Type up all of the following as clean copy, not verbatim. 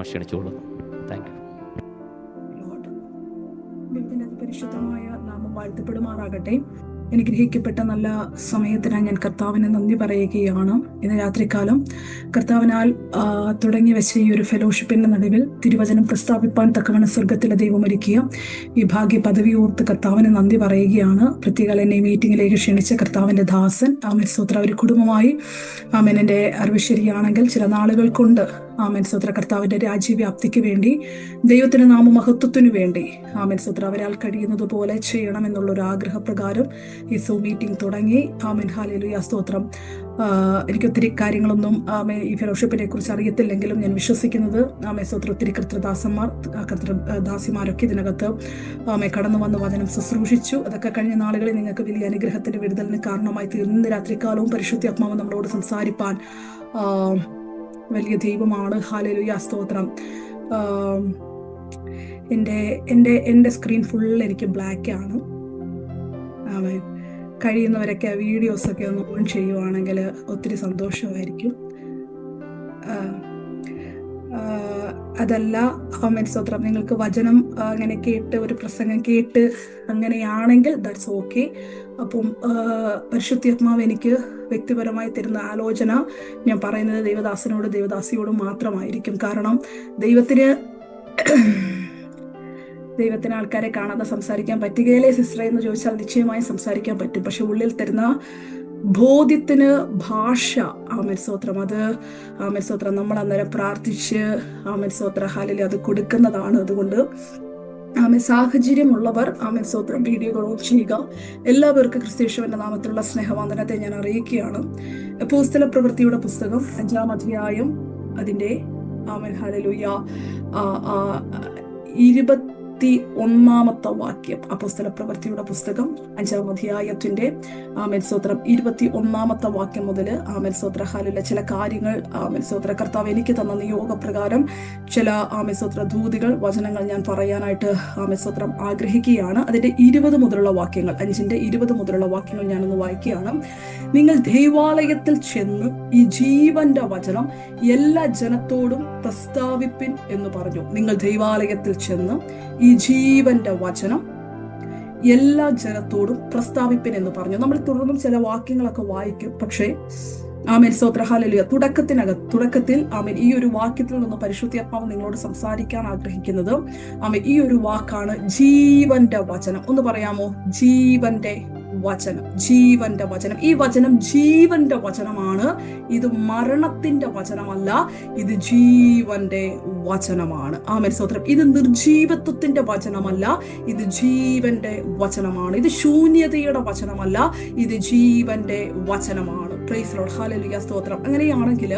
ക്ഷണിച്ചുകൊള്ളുന്നു. Thank you. ദൈവത്തിന്റെ പരിശുദ്ധമായ നാമം വാഴ്ത്തപ്പെടുമാറാകട്ടെ. അനുഗ്രഹിക്കപ്പെട്ട നല്ല സമയത്തിനായി ഞാൻ കർത്താവിന് നന്ദി പറയുകയാണ്. ഇന്ന് രാത്രികാലം കർത്താവിനാൽ തുടങ്ങി വെച്ച ഈ ഒരു ഫെലോഷിപ്പിന്റെ നടുവിൽ തിരുവചനം പ്രസ്താവിപ്പാൻ തക്കവണ്ണം സ്വർഗത്തിലെ ദൈവം ഒരുക്കിയ ഈ ഭാഗ്യ പദവി ഓർത്ത് കർത്താവിന് നന്ദി പറയുകയാണ്. പ്രത്യേകം എന്നെ മീറ്റിംഗിലേക്ക് ക്ഷണിച്ച കർത്താവിന്റെ ദാസൻ ആമേൻ സ്തോത്ര ഒരു കുടുംബമായി ആമേൻ എൻ്റെ അറിവ് ശരിയാണെങ്കിൽ ചില നാളുകൾ കൊണ്ട് ആമേൻ സ്തോത്ര കർത്താവിന്റെ രാജ്യവ്യാപ്തിക്ക് വേണ്ടി ദൈവത്തിന്റെ നാമമഹത്വത്തിനു വേണ്ടി ആമേൻ സ്തോത്ര അവരാൽ കഴിയുന്നത് പോലെ ചെയ്യണം എന്നുള്ളൊരു ആഗ്രഹപ്രകാരം ഈ സൂ മീറ്റിംഗ് തുടങ്ങി. ആമേൻ ഹല്ലേലൂയ സ്തോത്രം. എനിക്കൊത്തിരി കാര്യങ്ങളൊന്നും ആമേൻ ഈ ഫെലോഷിപ്പിനെ കുറിച്ച് അറിയത്തില്ലെങ്കിലും ഞാൻ വിശ്വസിക്കുന്നത് ആമേൻ സ്തോത്രം ഒത്തിരി കർത്തൃദാസിമാരൊക്കെ ഇതിനകത്ത് ആമേ കടന്നു വന്ന് വചനം ശുശ്രൂഷിച്ചു. അതൊക്കെ കഴിഞ്ഞ നാളുകളിൽ നിങ്ങൾക്ക് വലിയ അനുഗ്രഹത്തിന്റെ വിടുതലിന് കാരണമായി തീർന്ന രാത്രികാലവും പരിശുദ്ധാത്മാവ് നമ്മളോട് സംസാരിപ്പാൻ വലിയ ദൈവമാണ്. ഹല്ലേലൂയ സ്തോത്രം. എൻ്റെ സ്ക്രീൻ ഫുൾ എനിക്ക് ബ്ലാക്ക് ആണ്. ആമേൻ. കഴിയുന്നവരൊക്കെ വീഡിയോസൊക്കെ ഒന്ന് ഓൺ ചെയ്യുവാണെങ്കിൽ ഒത്തിരി സന്തോഷമായിരിക്കും. അതല്ല ആമേൻ സ്തോത്രം നിങ്ങൾക്ക് വചനം അങ്ങനെ കേട്ട് ഒരു പ്രസംഗം കേട്ട് അങ്ങനെയാണെങ്കിൽ ദാറ്റ്സ് ഓക്കെ. അപ്പം പരിശുദ്ധാത്മാവ് എനിക്ക് വ്യക്തിപരമായി തരുന്ന ആലോചന ഞാൻ പറയുന്നത് ദൈവദാസിയോടും മാത്രമായിരിക്കും. കാരണം ദൈവത്തിന് ആൾക്കാരെ കാണാതെ സംസാരിക്കാൻ പറ്റുകയില്ലേ സിസ്റ്ററെ എന്ന് ചോദിച്ചാൽ നിശ്ചയമായും സംസാരിക്കാൻ പറ്റും. പക്ഷെ ഉള്ളിൽ തരുന്ന ബോധ്യത്തിന് ഭാഷ ആമേൻ സ്തോത്രം അത് ആമേൻ സ്തോത്രം നമ്മൾ അന്നേരം പ്രാർത്ഥിച്ച് ആമേൻ സ്തോത്ര ഹാലിൽ അത് കൊടുക്കുന്നതാണ്. അതുകൊണ്ട് ആമേൻ സാഹചര്യമുള്ളവർ ആമേൻ സ്തോത്രം വീഡിയോകൾ ഓൺ ചെയ്യുക. എല്ലാവർക്കും ക്രിസ്തയേശുവിന്റെ നാമത്തിലുള്ള സ്നേഹവന്ദനത്തെ ഞാൻ അറിയിക്കുകയാണ്. അപ്പോസ്തല പ്രവൃത്തിയുടെ പുസ്തകം 5-ാം അധ്യായം അതിന്റെ ആമേൻ ഹല്ലേലൂയ 21-ാമത്തെ വാക്യം. അപ്പോസ്തല പ്രവൃത്തിയുടെ പുസ്തകം 5-ാം അധ്യായത്തിന്റെ ആമേൻ സ്തോത്രം 21-ാമത്തെ വാക്യം മുതൽ ആമേൻ സ്തോത്ര ഹല്ലേലൂയ ചില കാര്യങ്ങൾ ആമേൻ സ്തോത്ര കർത്താവ് എനിക്ക് തന്ന നിയോഗപ്രകാരം ചില ആമേൻ സ്തോത്ര ദൂതികൾ വചനങ്ങൾ ഞാൻ പറയാനായിട്ട് ആമേൻ സ്തോത്രം ആഗ്രഹിക്കുകയാണ്. അതിന്റെ 20 മുതലുള്ള വാക്യങ്ങൾ 5-ന്റെ 20 മുതലുള്ള വാക്യങ്ങൾ ഞാനൊന്ന് വായിക്കുകയാണ്. നിങ്ങൾ ദൈവാലയത്തിൽ ചെന്ന് ഈ ജീവന്റെ വചനം എല്ലാ ജനത്തോടും പ്രസ്താവിപ്പിൻ എന്ന് പറഞ്ഞു. നിങ്ങൾ ദൈവാലയത്തിൽ ചെന്ന് ഈ ജീവന്റെ വചനം എല്ലാ ജനത്തോടും പ്രസ്താവിപ്പിൻ എന്ന് പറഞ്ഞു. നമ്മൾ തുടർന്നും ചില വാക്യങ്ങളൊക്കെ വായിക്കും. പക്ഷേ ആമേൻ സ്തോത്ര ഹല്ലേലൂയ തുടക്കത്തിൽ ആമേൻ ഈ ഒരു വാക്യത്തിൽ നിന്ന് പരിശുദ്ധാത്മാവ് നിങ്ങളോട് സംസാരിക്കാൻ ആഗ്രഹിക്കുന്നത് ആമേൻ ഈ ഒരു വാക്കാണ് ജീവന്റെ വചനം. ഒന്ന് പറയാമോ? ജീവന്റെ വചനം. ഈ വചനം ജീവന്റെ വചനമാണ്. ഇത് മരണത്തിന്റെ വചനമല്ല, ഇത് ജീവന്റെ വചനമാണ്. ആമേൻ സ്തോത്രം. ഇത് നിർജീവത്വത്തിന്റെ വചനമല്ല, ഇത് ജീവന്റെ വചനമാണ്. ഇത് ശൂന്യതയുടെ വചനമല്ല, ഇത് ജീവന്റെ വചനമാണ്. Price Lord. ഹല്ലേലൂയ സ്തോത്രം. അങ്ങനെയാണെങ്കിൽ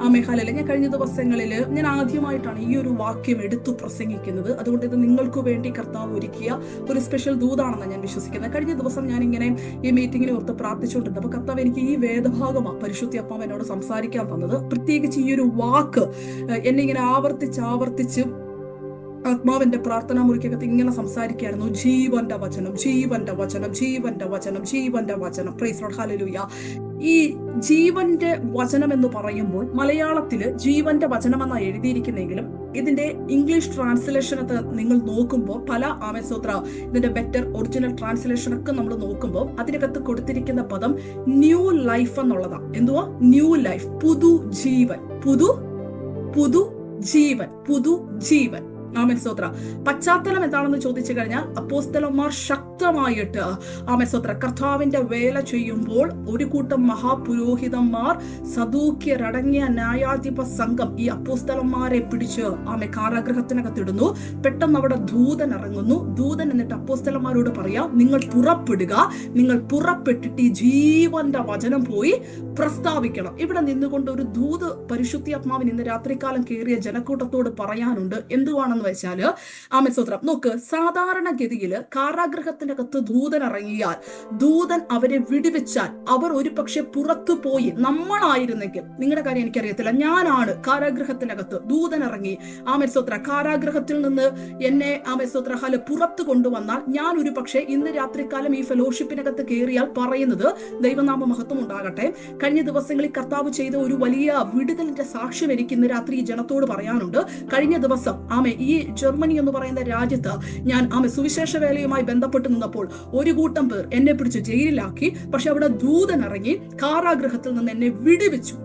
ആമേൻ ഹല്ലേലൂയ. ഞാൻ കഴിഞ്ഞ ദിവസങ്ങളിൽ ഞാൻ ആദ്യമായിട്ടാണ് ഈ ഒരു വാക്യം എടുത്തു പ്രസംഗിക്കുന്നത്. അതുകൊണ്ട് ഇത് നിങ്ങൾക്ക് വേണ്ടി കർത്താവ് ഒരുക്കിയ ഒരു സ്പെഷ്യൽ ദൂതാണെന്ന് ഞാൻ വിശ്വസിക്കുന്നത്. കഴിഞ്ഞ ദിവസം ഞാൻ ഇങ്ങനെ ഈ മീറ്റിംഗിൽ ഓർത്ത് പ്രാർത്ഥിച്ചുകൊണ്ടിരുന്നത്. അപ്പൊ കർത്താവ് എനിക്ക് ഈ വേദഭാഗമാണ് പരിശുദ്ധാത്മാവ് എന്നോട് സംസാരിക്കാൻ തന്നത്. പ്രത്യേകിച്ച് ഈ ഒരു വാക്ക് എന്നെ ഇങ്ങനെ ആവർത്തിച്ച് ആത്മാവിന്റെ പ്രാർത്ഥനാ മുറിക്കകത്ത് ഇങ്ങനെ സംസാരിക്കുകയായിരുന്നു. ജീവന്റെ വചനം. Praise Lord. ഹല്ലേലൂയ. ഈ ജീവന്റെ വചനം എന്ന് പറയുമ്പോൾ മലയാളത്തില് ജീവന്റെ വചനം എന്നാണ് എഴുതിയിരിക്കുന്നെങ്കിലും ഇതിന്റെ ഇംഗ്ലീഷ് ട്രാൻസ്ലേഷനൊക്കെ നിങ്ങൾ നോക്കുമ്പോൾ പല ആമേൻ സ്തോത്ര ഇതിന്റെ ബെറ്റർ ഒറിജിനൽ ട്രാൻസ്ലേഷൻ ഒക്കെ നമ്മൾ നോക്കുമ്പോൾ അതിനകത്ത് കൊടുത്തിരിക്കുന്ന പദം ന്യൂ ലൈഫ് എന്നുള്ളതാണ്. എന്തുവാ? ന്യൂ ലൈഫ്, പുതു ജീവൻ. ആമേൻ സ്തോത്ര. പശ്ചാത്തലം എന്താണെന്ന് ചോദിച്ചു കഴിഞ്ഞാൽ അപ്പോസ്തലന്മാർ ശക്തമായിട്ട് ആമേൻ സ്തോത്ര കർത്താവിന്റെ വേല ചെയ്യുമ്പോൾ ഒരു കൂട്ടം മഹാപുരോഹിതന്മാർ സദൂക്യരടങ്ങിയ ന്യായാധിപ സംഘം ഈ അപ്പോസ്തലന്മാരെ പിടിച്ച് ആമേ കാരാഗ്രഹത്തിനകത്തിടുന്നു. പെട്ടെന്ന് അവിടെ ദൂതൻ ഇറങ്ങുന്നു. ദൂതൻ എന്നിട്ട് അപ്പോസ്തലന്മാരോട് പറയാ, നിങ്ങൾ പുറപ്പെട്ടിട്ട് ഈ ജീവന്റെ വചനം പോയി പ്രസ്താവിക്കണം. ഇവിടെ നിന്നുകൊണ്ട് ഒരു ദൂത് പരിശുദ്ധാത്മാവിന് ഇന്ന് രാത്രികാലം കയറിയ ജനക്കൂട്ടത്തോട് പറയാനുണ്ട്. എന്തുവാണെന്ന് എന്താണെന്ന് വെച്ചാല് സ്തോത്രം നോക്ക്, സാധാരണഗതിയിൽ കാരാഗ്രഹത്തിനകത്ത് ദൂതൻ ഇറങ്ങിയാൽ, ദൂതൻ അവരെ വിടുവിച്ചാൽ, അവർ ഒരു പക്ഷെ പുറത്തു പോയി, നമ്മളായിരുന്നെങ്കിൽ, നിങ്ങളുടെ കാര്യം എനിക്കറിയത്തില്ല, ഞാനാണ് കാരാഗ്രഹത്തിനകത്ത്, ദൂതൻ ഇറങ്ങി സ്തോത്ര കാരാഗ്രഹത്തിൽ നിന്ന് എന്നെ സ്തോത്ര പുറത്തു കൊണ്ടുവന്നാൽ, ഞാൻ ഒരു പക്ഷെ ഇന്ന് രാത്രികാലം ഈ ഫെലോഷിപ്പിനകത്ത് കയറിയാൽ പറയുന്നത് ദൈവനാമ മഹത്വം ഉണ്ടാകട്ടെ. കഴിഞ്ഞ ദിവസങ്ങളിൽ കർത്താവ് ചെയ്ത ഒരു വലിയ വിടുതലിന്റെ സാക്ഷ്യം എനിക്ക് ഇന്ന് രാത്രി ഈ ജനത്തോട് പറയാനുണ്ട്. കഴിഞ്ഞ ദിവസം ഈ ജർമ്മനി എന്ന് പറയുന്ന രാജ്യത്ത് ഞാൻ സുവിശേഷ വേലയുമായി ബന്ധപ്പെട്ട് നിന്നപ്പോൾ ഒരു കൂട്ടം പേർ എന്നെ പിടിച്ച് ജയിലിലാക്കി. പക്ഷെ അവിടെ ദൂതൻ ഇറങ്ങി കാരാഗ്രഹത്തിൽ നിന്ന് എന്നെ വിടുവിച്ചു.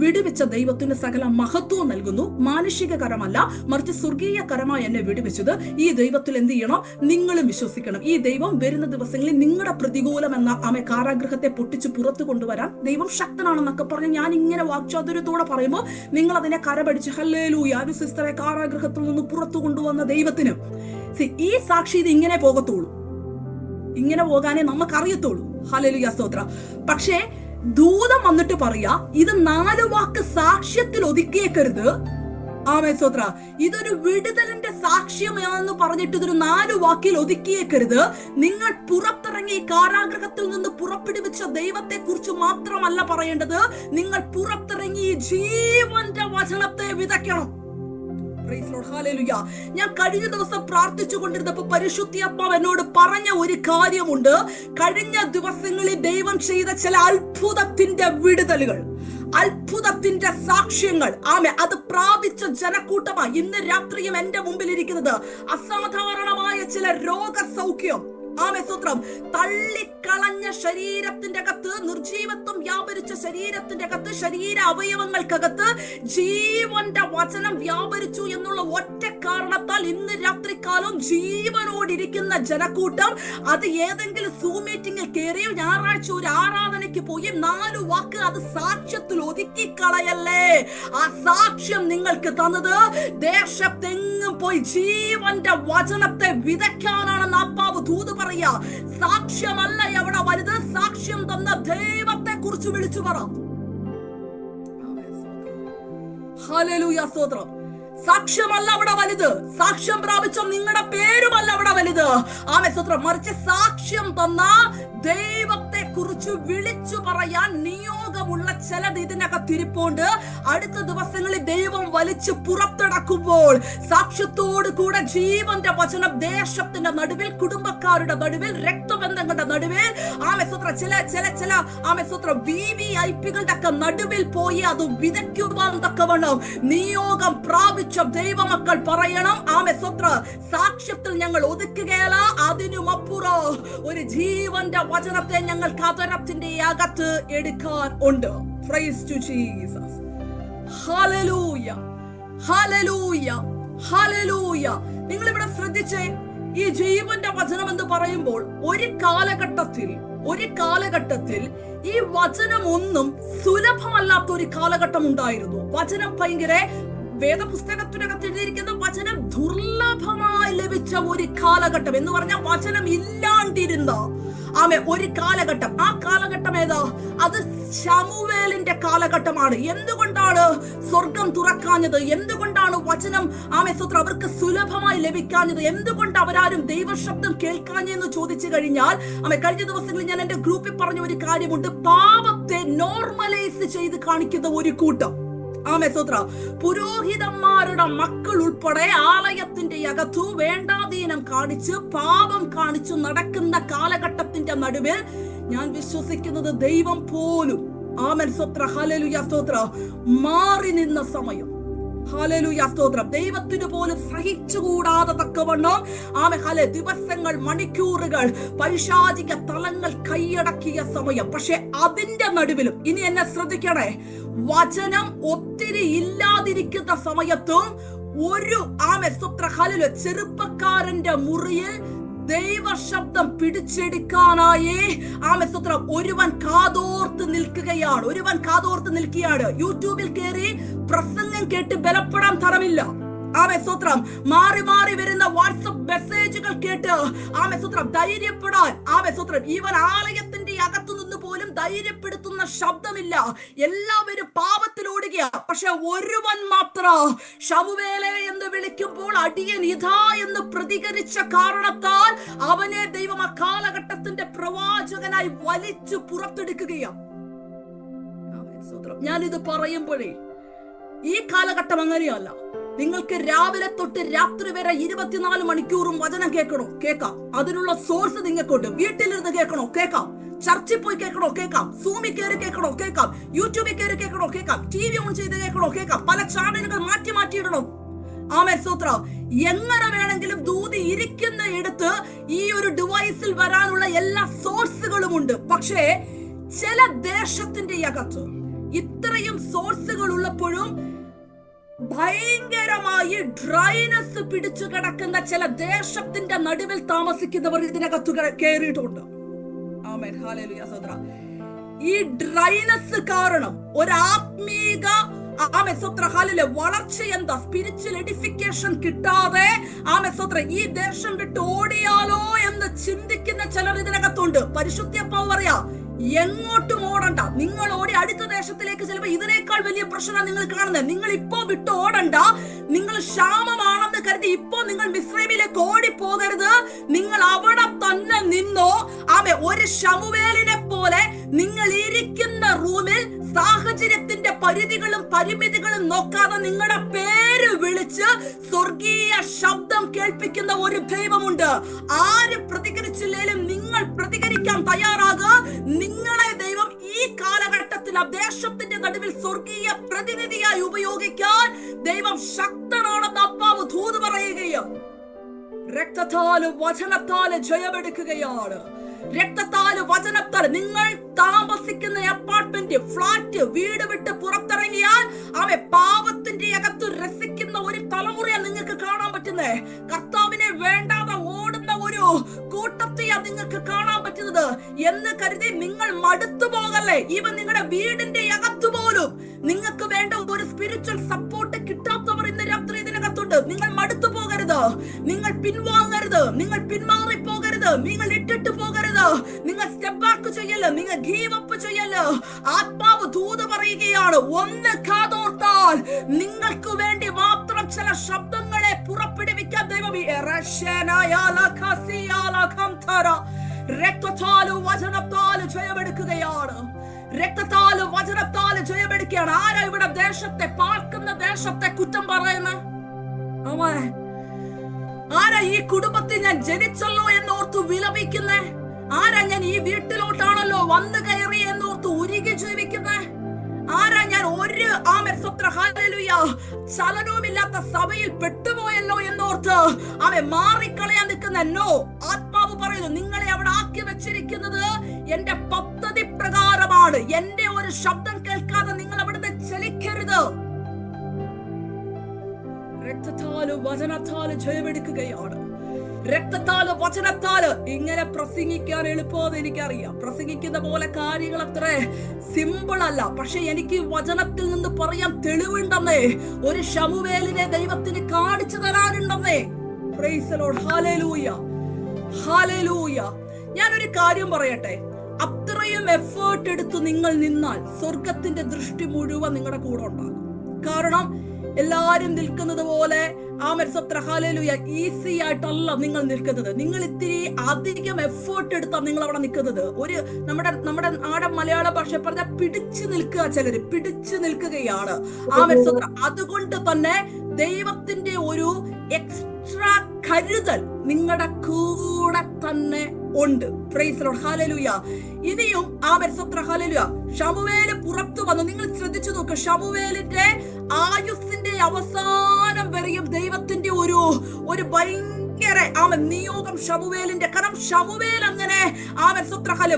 വിടുവിച്ച ദൈവത്തിന് സകല മഹത്വവും നൽകുന്നു. മാനുഷിക കരമല്ല, മറിച്ച് സ്വർഗീയ കരമായി എന്നെ വിടുവിച്ചത്. ഈ ദൈവത്തിൽ എന്ത് ചെയ്യണം? നിങ്ങളും വിശ്വസിക്കണം. ഈ ദൈവം വരുന്ന ദിവസങ്ങളിൽ നിങ്ങളുടെ പ്രതികൂലം എന്ന കാരാഗ്രഹത്തെ പൊട്ടിച്ച് പുറത്തു കൊണ്ടുവരാൻ ദൈവം ശക്തനാണെന്നൊക്കെ പറഞ്ഞ് ഞാൻ ഇങ്ങനെ വാക്ചാതുര്യത്തോടെ പറയുമ്പോൾ നിങ്ങൾ അതിനെ കരപടിച്ച് ഹല്ലേലൂയ, ഒരു സിസ്റ്ററെ കാരാഗ്രഹത്തിൽ നിന്ന് പുറത്തു കൊണ്ടുവന്ന ദൈവത്തിന്. ഈ സാക്ഷി ഇത് ഇങ്ങനെ പോകത്തുള്ളൂ, ഇങ്ങനെ പോകാനേ നമുക്കറിയത്തുള്ളൂ. ഹല്ലേലൂയ, സ്തോത്രം. പക്ഷേ ദൂതം വന്നിട്ട് പറയാ, ഇത് 4 വാക്ക് സാക്ഷ്യത്തിൽ ഒതുക്കിയേക്കരുത്. സ്തോത്ര, ഇതൊരു വിടുതലിന്റെ സാക്ഷ്യമാണെന്ന് പറഞ്ഞിട്ട് ഇതൊരു 4 വാക്കിൽ ഒതുക്കിയേക്കരുത്. നിങ്ങൾ പുറത്തിറങ്ങി കാരാഗ്രഹത്തിൽ നിന്ന് പുറപ്പെടുവിച്ച ദൈവത്തെ കുറിച്ച് മാത്രമല്ല പറയേണ്ടത്, നിങ്ങൾ പുറത്തിറങ്ങി ജീവന്റെ വചനത്തെ വിതയ്ക്കണം. ഞാൻ കഴിഞ്ഞ ദിവസം പ്രാർത്ഥിച്ചു കൊണ്ടിരുന്നപ്പോ പരിശുദ്ധാത്മാവ് എന്നോട് പറഞ്ഞ ഒരു കാര്യമുണ്ട്. കഴിഞ്ഞ ദിവസങ്ങളിൽ ദൈവം ചെയ്ത ചില അത്ഭുതത്തിന്റെ വിടുതലുകൾ, അത്ഭുതത്തിന്റെ സാക്ഷ്യങ്ങൾ അത് പ്രാപിച്ച ജനക്കൂട്ടമായി ഇന്ന് രാത്രിയും എന്റെ മുമ്പിൽ ഇരിക്കുന്നത്. അസാധാരണമായ ചില രോഗസൗഖ്യം, സ്തോത്രം, തള്ളിക്കളഞ്ഞ ശരീരത്തിന്റെ അകത്ത്, നിർജീവത്വം വ്യാപരിച്ച ശരീരത്തിന്റെ അകത്ത്, ശരീര അവയവങ്ങൾക്കകത്ത് ജീവന്റെ വചനം വ്യാപരിച്ചു എന്നുള്ള ഒറ്റ കാരണത്താൽ ഇന്ന് രാത്രികാലം ജീവനോടിരിക്കുന്ന ജനക്കൂട്ടം അത് ഏതെങ്കിലും സൂം മീറ്റിംഗിൽ കയറി ഞായറാഴ്ച ഒരു ആരാധനയ്ക്ക് പോയി 4 വാക്ക് അത് സാക്ഷ്യത്തിൽ ഒതുക്കി കളയല്ലേ. ആ സാക്ഷ്യം നിങ്ങൾക്ക് തന്നത് ദേശത്തെങ്ങും പോയി ജീവന്റെ വചനത്തെ വിതയ്ക്കാനാണെന്ന് ആത്മാവ് ദൂത് പറയാ. സാക്ഷ്യമല്ല എവിടെ വലുത്, സാക്ഷ്യം തന്ന ദൈവത്തെ കുറിച്ച് വിളിച്ചു പറ. ഹല്ലേലൂയ, സ്തോത്രം. സാക്ഷ്യമല്ല അവിടെ വലുത്, സാക്ഷ്യം പ്രാപിച്ച നിങ്ങളുടെ പേരുമല്ല അവിടെ വലുത്. സ്തോത്രം. മറിച്ച് സാക്ഷ്യം തന്ന ദൈവത്തെ കുറിച്ച് വിളിച്ചു പറയാൻ നിയോഗമുള്ള ചിലത് ഇതിനകത്തിരിപ്പുണ്ട്. അടുത്ത ദിവസങ്ങളിൽ ദൈവം വലിച്ചു പുറത്തിടക്കുമ്പോൾ സാക്ഷ്യത്തോട് കൂടെ ജീവന്റെ വചനം ദേശത്തിന്റെ നടുവിൽ, കുടുംബക്കാരുടെ നടുവിൽ, രക്തബന്ധങ്ങളുടെ നടുവിൽ, ചില VVIPകളുടെ ഒക്കെ നടുവിൽ പോയി അത് വിതയ്ക്കുവാൻ തക്കവണ്ണം നിയോഗം പ്രാപിച്ച ദൈവമക്കൾ പറയണം, സാക്ഷ്യത്തിൽ ഞങ്ങൾ ഒതുക്കുകയല്ല, അതിനുമപ്പുറം ഒരു ജീവന്റെ വചനത്തെ ഞങ്ങൾ കതരത്തിന്റെ അകത്ത് എടുക്കാൻ ഉണ്ട്. Praise to Jesus. Hallelujah. Hallelujah. Hallelujah. നിങ്ങൾ ഇവിടെ ശ്രദ്ധിച്ചേ, ഈ ജീവന്റെ വചനം എന്ന് പറയുമ്പോൾ ഒരു കാലഘട്ടത്തിൽ ഈ വചനം ഒന്നും സുലഭമല്ലാത്ത ഒരു കാലഘട്ടം ഉണ്ടായിരുന്നു. വചനം ഭയങ്കര, വേദപുസ്തകത്തിനകത്ത് എഴുതിയിരിക്കുന്ന വചനം ദുർലഭമായി ലഭിച്ച ഒരു കാലഘട്ടം എന്ന് പറഞ്ഞാൽ വചനം ഇല്ലാണ്ടിരുന്ന ഒരു കാലഘട്ടം. ആ കാലഘട്ടം ഏതാ? അത് ശമൂവേലിന്റെ കാലഘട്ടമാണ്. എന്തുകൊണ്ടാണ് സ്വർഗം തുറക്കാഞ്ഞത്? എന്തുകൊണ്ടാണ് വചനം അവർക്ക് സുലഭമായി ലഭിക്കാഞ്ഞത്? എന്തുകൊണ്ട് അവരാരും ദൈവശബ്ദം കേൾക്കാഞ്ഞെന്ന് ചോദിച്ചു കഴിഞ്ഞാൽ കഴിഞ്ഞ ദിവസങ്ങളിൽ ഞാൻ എന്റെ ഗ്രൂപ്പിൽ പറഞ്ഞ ഒരു കാര്യമുണ്ട്. പാപത്തെ നോർമലൈസ് ചെയ്ത് കാണിക്കുന്ന ഒരു കൂട്ടം, പുരോഹിതന്മാരുടെ മക്കൾ ഉൾപ്പെടെ ആലയത്തിന്റെ അകത്തു വേണ്ടാധീനം കാണിച്ച്, പാപം കാണിച്ചു നടക്കുന്ന കാലഘട്ടത്തിന്റെ നടുവിൽ ഞാൻ വിശ്വസിക്കുന്നത് ദൈവം പോലും ഹല്ലേലൂയ സ്തോത്രം മാറി നിന്ന സമയം. ഹല്ലേലൂയ സ്തോത്രം. ദൈവത്തിന് പോലും സഹിച്ചുകൂടാതെ തക്കവണ്ണം ദിവസങ്ങൾ, മണിക്കൂറുകൾ പൈശാചിക തലങ്ങൾ കൈയടക്കിയ സമയം. പക്ഷെ അതിന്റെ നടുവിലും ഇനി എന്നെ ശ്രദ്ധിക്കണേ, വചനം ഒത്തിരി ഇല്ലാതിരിക്കുന്ന സമയത്തും ഒരു ചെറുപ്പക്കാരന്റെ മുറിയിൽ ദൈവശബ്ദം പിടിച്ചെടുക്കാനായി ഒരുവൻ കാതോർത്ത് നിൽക്കുകയാണ്. യൂട്യൂബിൽ കയറി പ്രസംഗം കേട്ട് ബലപ്പെടാൻ തരമില്ല. മാറി മാറി വരുന്ന വാട്സ്ആപ്പ് മെസ്സേജുകൾ കേട്ട് ധൈര്യപ്പെടാൻ ഇവൻ ആലയത്തിന്റെ അകത്തു നിന്ന് പോലും ധൈര്യപ്പെടുത്തുന്ന ശബ്ദമില്ല. എല്ലാവരും പാപത്തിലോടുകയാ. പക്ഷെ ഒരുവൻ മാത്രം ശമൂവേലേ എന്ന് വിളിക്കുമ്പോൾ അടിയൻ ഇതാ എന്ന് പ്രതികരിച്ച കാരണത്താൽ അവനെ ദൈവം ആ കാലഘട്ടത്തിന്റെ പ്രവാചകനായി വലിച്ചു പുറത്തെടുക്കുകയാണ്. ഞാനിത് പറയുമ്പോഴേ ഈ കാലഘട്ടം അങ്ങനെയല്ല. നിങ്ങൾക്ക് രാവിലെ തൊട്ട് രാത്രി വരെ 24 മണിക്കൂറും വചനം കേൾക്കാം. അതിനുള്ള സോഴ്സ് നിങ്ങൾക്കുണ്ട്. വീട്ടിലിരുന്ന് കേൾക്കണോ കേൾക്കാം, ചർച്ചിൽ പോയി കേൾക്കണോ കേൾക്കാം, സൂമിൽ കയറി കേൾക്കണോ കേൾക്കാം, യൂട്യൂബിൽ കയറി കേൾക്കണോ കേൾക്കാം, TV ഓൺ ചെയ്ത് കേൾക്കണോ കേൾക്കാം, പല ചാനലുകൾ മാറ്റിയിടണം. ആമേൻ സ്തോത്രം. എങ്ങനെ വേണമെങ്കിലും ദൂതി ഇരിക്കുന്ന ഇടത്ത് ഈ ഒരു ഡിവൈസിൽ വരാനുള്ള എല്ലാ സോഴ്സുകളും ഉണ്ട്. പക്ഷേ ചില ദേശത്തിന്റെ അകത്ത് ഇത്രയും സോഴ്സുകൾ ഉള്ളപ്പോഴും ഭയങ്കരമായി ഡ്രൈനസ് പിടിച്ചു കിടക്കുന്ന ചില ദേശത്തിന്റെ നടുവിൽ താമസിക്കുന്നവർ ഇതിനകത്ത് കയറിയിട്ടുണ്ട്. ആമേൻ ഹല്ലേലൂയ സഹോദരാ. ഈ ഡ്രൈനസ് കാരണം ഒരു ആത്മീക വളർച്ച എന്താ, സ്പിരിച്വൽ എഡിഫിക്കേഷൻ കിട്ടാതെ ഈ ദേശം വിട്ട് ഓടിയാലോ എന്ന് ചിന്തിക്കുന്ന ചിലർ ഇതിനകത്തുണ്ട്. പരിശുദ്ധ പറയാ, എങ്ങോട്ടും ഓടണ്ട. നിങ്ങൾ ഓടി അടുത്ത ദേശത്തിലേക്ക് ചിലപ്പോൾ ഇതിനേക്കാൾ വലിയ പ്രശ്നം നിങ്ങൾ കാണുന്നത്. നിങ്ങൾ ഇപ്പോ വിട്ട് ഓടണ്ട. നിങ്ങൾ ക്ഷാമമാണെന്ന് കരുതി ഇപ്പോ നിങ്ങൾ മിസ്രൈമിലേക്ക് ഓടിപ്പോകരുത്. നിങ്ങൾ അവിടെ തന്നെ നിന്നോ. ഒരു ശമൂവേലിനെ പോലെ നിങ്ങൾ ഇരിക്കുന്ന റൂമിൽ സാഹചര്യത്തിന്റെ പരിധികളും പരിമിതികളും നോക്കാതെ നിങ്ങളുടെ പേര് വിളിച്ച് സ്വർഗീയ ശബ്ദം കേൾപ്പിക്കുന്ന ഒരു ദൈവമുണ്ട്. ആര് പ്രതികരിച്ചില്ലേലും നിങ്ങൾ പ്രതികരിക്കാൻ തയ്യാറാകുക. നിങ്ങളെ ദൈവം ഈ കാലഘട്ടത്തിൽ ആ ദേശത്തിന്റെ നടുവിൽ സ്വർഗീയ പ്രതിനിധിയായി ഉപയോഗിക്കാൻ ദൈവം ശക്തനാണെന്ന് അപ്പാവ് ദൂത് പറയുകയാണ്. രക്തത്താലും വചനത്താലും ജയമെടുക്കുകയാണ്. രക്തത്താലും വചനത്താൽ നിങ്ങൾ താമസിക്കുന്ന അപ്പാർട്ട്മെന്റ്, ഫ്ലാറ്റ്, വീട് വിട്ട് പുറത്തിറങ്ങിയാൽ പാപത്തിന്റെ അകത്ത് രസിക്കുന്ന ഒരു തലമുറയെ നിങ്ങൾക്ക് കാണാൻ പറ്റുന്നേ. കർത്താവിനെ വേണ്ടാതെ ഓടുന്ന ഒരു കൂട്ടത്തെയാ നിങ്ങൾക്ക് കാണാൻ പറ്റുന്നത് എന്ന് കരുതി നിങ്ങൾ മടുത്തു പോകല്ലേ. ഇവൻ നിങ്ങളുടെ വീടിന്റെ അകത്ത് പോലും നിങ്ങൾക്ക് വേണ്ട ഒരു സ്പിരിച്വൽ സപ്പോർട്ട് കിട്ടാത്തവർ ഇന്ന് രാത്രി ഇതിനകത്തുണ്ട്. നിങ്ങൾ മടുത്തു പോകരുത്, നിങ്ങൾ പിൻവാങ്ങരുത്, നിങ്ങൾ പിന്മാറി പോകരുത്, നിങ്ങൾ ഇട്ടിട്ട് പോകരുത്, നിങ്ങൾ സ്റ്റെപ്പ് ബാക്ക് ചെയ്യല്ല, നിങ്ങൾ ഗീവ് അപ്പ് ചെയ്യല്ല. ആത്മാവ് ദൂത് പറയുകയാണ്, ഒന്ന് കാതോർത്താൽ നിങ്ങൾക്ക് വേണ്ടി മാത്രം ചില ശബ്ദങ്ങളെ പുറപ്പെടുവിക്കാൻ ദൈവം രക്തത്താലും വചനത്താലും ജയമെടുക്കുകയാണ്. രക്തത്താലും വചനത്താലും ജയമെടുക്കുകയാണ്. ആരാ ഇവിടെ ദേശത്തെ പാർക്കുന്ന ദേശത്തെ കുറ്റം പറയുന്നത്? ആരാ ഈ കുടുംബത്തിൽ ഞാൻ ജനിച്ചല്ലോ എന്നോർത്ത് വിലപിക്കുന്നേ? ആരാ ഞാൻ ഈ വീട്ടിലോട്ടാണല്ലോ വന്നു കയറി എന്നോർത്ത് ഉരുകി ജീവിക്കുന്നേ? ആരാ ഞാൻ ഒരു ചലനവുമില്ലാത്ത സഭയിൽ പെട്ടുപോയല്ലോ എന്നോർത്ത് മാറിക്കളയാൻ നിൽക്കുന്ന? നോ, ആത്മാവ് പറയുന്നു, നിങ്ങളെ അവിടെ ആക്കി വെച്ചിരിക്കുന്നത് എന്റെ പദ്ധതി പ്രകാരമാണ്. എന്റെ ഒരു ശബ്ദം കേൾക്കാതെ നിങ്ങൾ അവിടുന്ന് ചലിക്കരുത്. രക്തത്താലും വചനത്താലും ജയമെടുക്കുകയാണ്. രക്തത്താലും വചനത്താലും. ഇങ്ങനെ പ്രസംഗിക്കാൻ എളുപ്പമെന്ന് എനിക്കറിയാം. പ്രസംഗിക്കുന്ന പോലെ കാര്യങ്ങൾ അത്ര സിമ്പിൾ അല്ല. പക്ഷെ എനിക്ക് വചനത്തിൽ നിന്ന് പറയാൻ തെളിവുണ്ടെന്നേ. ഒരു ശമൂവേലിനെ ദൈവത്തിന് കാണിച്ചു തരാനുണ്ടെന്നേ. Praise the Lord. Hallelujah, hallelujah. ഞാനൊരു കാര്യം പറയട്ടെ. അത്രയും എഫേർട്ട് എടുത്ത് നിങ്ങൾ നിന്നാൽ സ്വർഗത്തിന്റെ ദൃഷ്ടി മുഴുവൻ നിങ്ങളുടെ കൂടെ ഉണ്ടാകും. കാരണം എല്ലാരും നിൽക്കുന്നത് പോലെ ഈസി ആയിട്ടല്ല നിങ്ങൾ നിൽക്കുന്നത്. നിങ്ങൾ ഇത്തിരി അധികം എഫേർട്ട് എടുത്താണ് നിങ്ങൾ അവിടെ നിൽക്കുന്നത്. ഒരു നമ്മുടെ നാടൻ മലയാള ഭാഷ പറഞ്ഞാൽ പിടിച്ചു നിൽക്കുക. ചിലര് പിടിച്ചു നിൽക്കുകയാണ്. അതുകൊണ്ട് തന്നെ ദൈവത്തിന്റെ ഒരു എക്സ്ട്രാ കരുതൽ നിങ്ങളുടെ കൂടെ തന്നെ ഉണ്ട്. Price the Lord. ഹല്ലേലൂയ. ഇനിയും ഹല്ലേലൂയ. ശമൂവേല് പുറത്തു വന്നു. നിങ്ങൾ ശ്രദ്ധിച്ചു നോക്ക്. ശമൂവേലിന്റെ ആയുസ്സിന്റെ അവസാനം വരെയും ദൈവത്തിന്റെ ഒരു ഭയങ്കര നിയോഗം ശമൂവേലിന്റെ. കാരണം ശമൂവേൽ അങ്ങനെ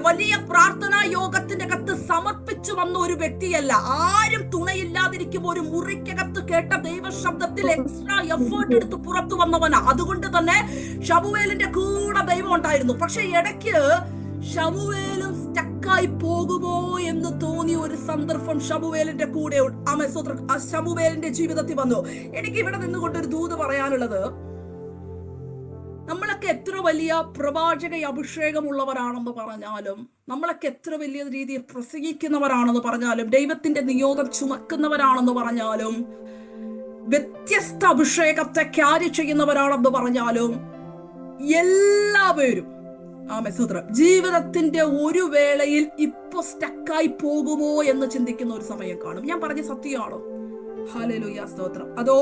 വലിയ പ്രാർത്ഥനാ യോഗത്തിന്റെ അകത്ത് സമർപ്പിച്ചു വന്ന ഒരു വ്യക്തിയല്ല. ആരും തുണയില്ലാതിരിക്കുമ്പോൾ ഒരു മുറിക്കകത്ത് കേട്ട ദൈവശബ്ദത്തിൽ എക്സ്ട്രാ എഫേർട്ട് എടുത്ത് പുറത്തു വന്നവനാ. അതുകൊണ്ട് തന്നെ ശമൂവേലിന്റെ കൂടെ ദൈവം ഉണ്ടായിരുന്നു. പക്ഷെ ഇടയ്ക്ക് ശമൂവേലും സ്റ്റക്കായി പോകുമോ എന്ന് തോന്നിയ ഒരു സന്ദർഭം ശമൂവേലിന്റെ കൂടെ ശമൂവേലിന്റെ ജീവിതത്തിൽ വന്നു. എനിക്ക് ഇവിടെ നിന്നുകൊണ്ട് ഒരു ദൂത് പറയാനുള്ളത്, നമ്മളൊക്കെ നമ്മളൊക്കെ എത്ര വലിയ പ്രവാചക അഭിഷേകമുള്ളവരാണെന്ന് പറഞ്ഞാലും, നമ്മളൊക്കെ എത്ര വലിയ രീതിയിൽ പ്രസംഗിക്കുന്നവരാണെന്ന് പറഞ്ഞാലും, ദൈവത്തിന്റെ നിയോഗം ചുമക്കുന്നവരാണെന്ന് പറഞ്ഞാലും, വ്യത്യസ്ത അഭിഷേകത്തെ ക്യാരി ചെയ്യുന്നവരാണെന്ന് പറഞ്ഞാലും, എല്ലാവരും ജീവിതത്തിന്റെ ഒരു വേളയിൽ ഇപ്പൊ സ്റ്റക്കായി പോകുമോ എന്ന് ചിന്തിക്കുന്ന ഒരു സമയം കാണും. ഞാൻ പറഞ്ഞ സത്യമാണോ? ഹല്ലേലൂയ, സ്തോത്രം. അതോ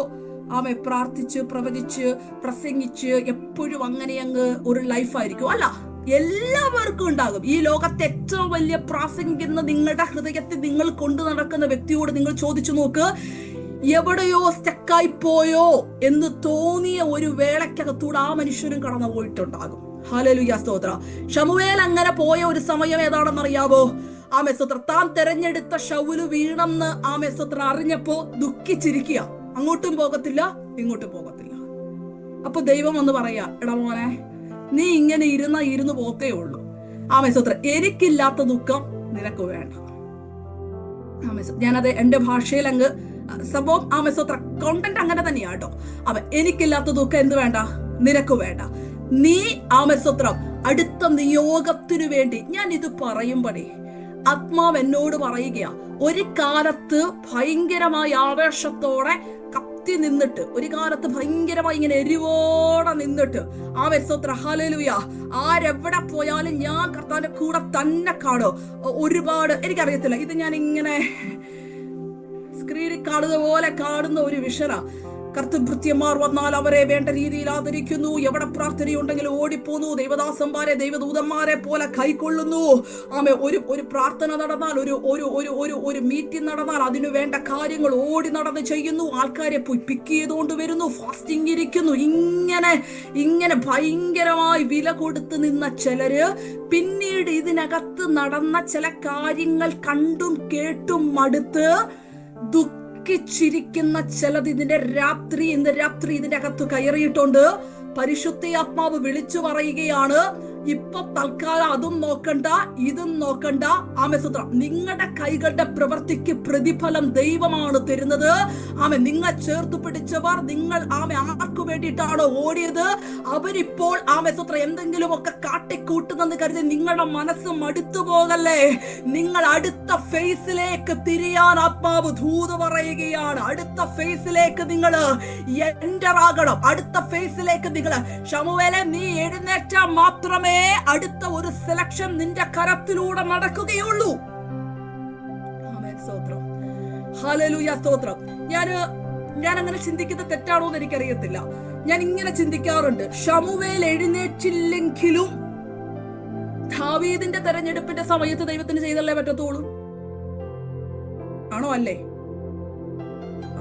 പ്രാർത്ഥിച്ച് പ്രവചിച്ച് പ്രസംഗിച്ച് എപ്പോഴും അങ്ങനെ അങ്ങ് ഒരു ലൈഫായിരിക്കും? അല്ല, എല്ലാവർക്കും ഉണ്ടാകും. ഈ ലോകത്തെ ഏറ്റവും വലിയ പ്രാസംഗികെന്ന് നിങ്ങളുടെ ഹൃദയത്തിൽ നിങ്ങൾ കൊണ്ടു നടക്കുന്ന വ്യക്തിയോട് നിങ്ങൾ ചോദിച്ചു നോക്ക്, എവിടെയോ സ്റ്റക്കായി പോയോ എന്ന് തോന്നിയ ഒരു വേളയ്ക്കകത്തൂടെ ആ മനുഷ്യനും കടന്നു പോയിട്ടുണ്ടാകും. ഹല്ലേലൂയ, സ്തോത്രം. ശമൂവേൽ അങ്ങനെ പോയ ഒരു സമയം ഏതാണെന്നറിയാവോ? താൻ തെരഞ്ഞെടുത്ത ശൗല് വീണെന്ന് അറിഞ്ഞപ്പോ ദുഃഖിച്ചിരിക്കുക. അങ്ങോട്ടും പോകത്തില്ല, ഇങ്ങോട്ടും പോകത്തില്ല. അപ്പൊ ദൈവം ഒന്ന് പറയാ, എടാ മോനെ, നീ ഇങ്ങനെ ഇരുന്ന് പോത്തേ ഉള്ളൂ. എനിക്കില്ലാത്ത ദുഃഖം നിനക്ക് വേണ്ട. ഞാനത് എന്റെ ഭാഷയിൽ അങ്ങ് സംഭവം കോണ്ടന്റ് അങ്ങനെ തന്നെയാ കേട്ടോ. എനിക്കില്ലാത്ത ദുഃഖം എന്ത് വേണ്ട? നിനക്ക് വേണ്ട. നീ അടുത്ത നിയോഗത്തിനു വേണ്ടി ഞാൻ ഇത് പറയുമ്പോഴേ ആത്മാവ് എന്നോട് പറയുകയാ, ഒരു കാലത്ത് ഭയങ്കരമായ ആവേശത്തോടെ കത്തി നിന്നിട്ട്, ഒരു കാലത്ത് ഭയങ്കരമായി ഇങ്ങനെ എരിവോടെ നിന്നിട്ട് ഹല്ലേലൂയ, ആരെവിടെ പോയാലും ഞാൻ കർത്താവിന്റെ കൂടെ തന്നെ കാണും. ഒരുപാട് എനിക്കറിയത്തില്ല, ഇത് ഞാൻ ഇങ്ങനെ സ്ക്രീനിൽ കാണുന്ന പോലെ കാണുന്ന ഒരു വിഷന. കർത്തൃഭൃത്യന്മാർ വന്നാൽ അവരെ വേണ്ട രീതിയിൽ ആദരിക്കുന്നു. എവിടെ പ്രാർത്ഥനയുണ്ടെങ്കിലും ഓടിപ്പോന്നു. ദൈവദാസന്മാരെ ദൈവദൂതന്മാരെ പോലെ കൈക്കൊള്ളുന്നു. ഒരു പ്രാർത്ഥന നടന്നാൽ, ഒരു മീറ്റിംഗ് നടന്നാൽ അതിനു വേണ്ട കാര്യങ്ങൾ ഓടി നടന്ന് ചെയ്യുന്നു. ആൾക്കാരെ പോയി പിക്ക് ചെയ്തുകൊണ്ട് വരുന്നു. ഫാസ്റ്റിംഗ് ഇരിക്കുന്നു. ഇങ്ങനെ ഭയങ്കരമായി വില കൊടുത്ത് നിന്ന ചിലര് പിന്നീട് ഇതിനകത്ത് നടന്ന ചില കാര്യങ്ങൾ കണ്ടും കേട്ടും മടുത്ത് ചിരിക്കുന്ന ചിലത് ഇന്ന് രാത്രി ഇതിന്റെ അകത്ത് കയറിയിട്ടുണ്ട്. പരിശുദ്ധ ആത്മാവ് വിളിച്ചു പറയുകയാണ്, ഇപ്പൊ തൽക്കാലം അതും നോക്കണ്ട, ഇതും നോക്കണ്ട. നിങ്ങളുടെ കൈകളുടെ പ്രവൃത്തിക്ക് പ്രതിഫലം ദൈവമാണ് തരുന്നത്. നിങ്ങൾ ചേർത്ത് പിടിച്ചവർ, നിങ്ങൾ ആർക്കു വേണ്ടിയിട്ടാണോ ഓടിയത്, അവരിപ്പോൾ എന്തെങ്കിലുമൊക്കെ കാട്ടിക്കൂട്ടുന്നെന്ന് കരുതി നിങ്ങളുടെ മനസ്സ് മടുത്തു പോകല്ലേ. നിങ്ങൾ അടുത്ത ഫേസിലേക്ക് തിരിയാൻ ആത്മാവ് ദൂത് പറയുകയാണ്. അടുത്ത ഫേസിലേക്ക് നിങ്ങൾ എൻ്റർ ആകണം. അടുത്ത ഫേസിലേക്ക് നിങ്ങൾ ശമൂവേലേ, നീ എഴുന്നേറ്റാൽ മാത്രമേ അടുത്ത ഒരു സെലക്ഷൻ നിന്റെ കരത്തിലൂടെ നടക്കുകയുള്ളൂ. ഹല്ലേലൂയ, സ്തോത്രം. ഞാൻ അങ്ങനെ ചിന്തിക്കുന്നത് തെറ്റാണോ എന്ന് എനിക്കറിയത്തില്ല. ഞാൻ ഇങ്ങനെ ചിന്തിക്കാറുണ്ട്, ശമൂവേൽ എഴുന്നേറ്റില്ലെങ്കിലും ദാവീദിന്റെ തെരഞ്ഞെടുപ്പിന്റെ സമയത്ത് ദൈവത്തിന് ചെയ്തല്ലേ പറ്റത്തുള്ളൂ. ആണോ? അല്ലേ?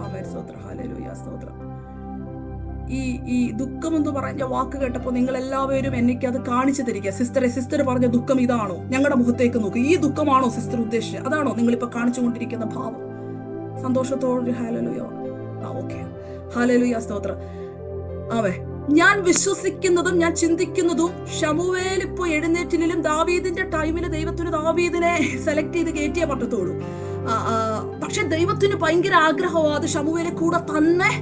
ആമേൻ, സ്തോത്രം. ഹല്ലേലൂയ, സ്തോത്രം. ഈ ദുഃഖം എന്ന് പറഞ്ഞ വാക്ക് കേട്ടപ്പോ നിങ്ങൾ എല്ലാവരും എനിക്കത് കാണിച്ചു തരിക. സിസ്റ്റർ പറഞ്ഞ ദുഃഖം ഇതാണോ? ഞങ്ങളുടെ മുഖത്തേക്ക് നോക്ക്. ഈ ദുഃഖമാണോ സിസ്റ്റർ ഉദ്ദേശിച്ചത്? അതാണോ നിങ്ങളിപ്പോ കാണിച്ചുകൊണ്ടിരിക്കുന്ന ഭാവം? സന്തോഷത്തോടെ ഹല്ലേലൂയ. ഓക്കെ, ഹല്ലേലൂയ, സ്തോത്രം. ഞാൻ വിശ്വസിക്കുന്നതും ഞാൻ ചിന്തിക്കുന്നതും ശമൂവേൽ ഇപ്പൊ എഴുന്നേറ്റിലും ദാവീദിന്റെ ടൈമില് ദൈവത്തിന് ദാവീദിനെ സെലക്ട് ചെയ്ത് കയറ്റിയേ പറ്റത്തുള്ളൂ. പക്ഷെ ദൈവത്തിന് ഭയങ്കര ആഗ്രഹമാണ് അത് ശമൂവേലെ കൂടെ തന്നെ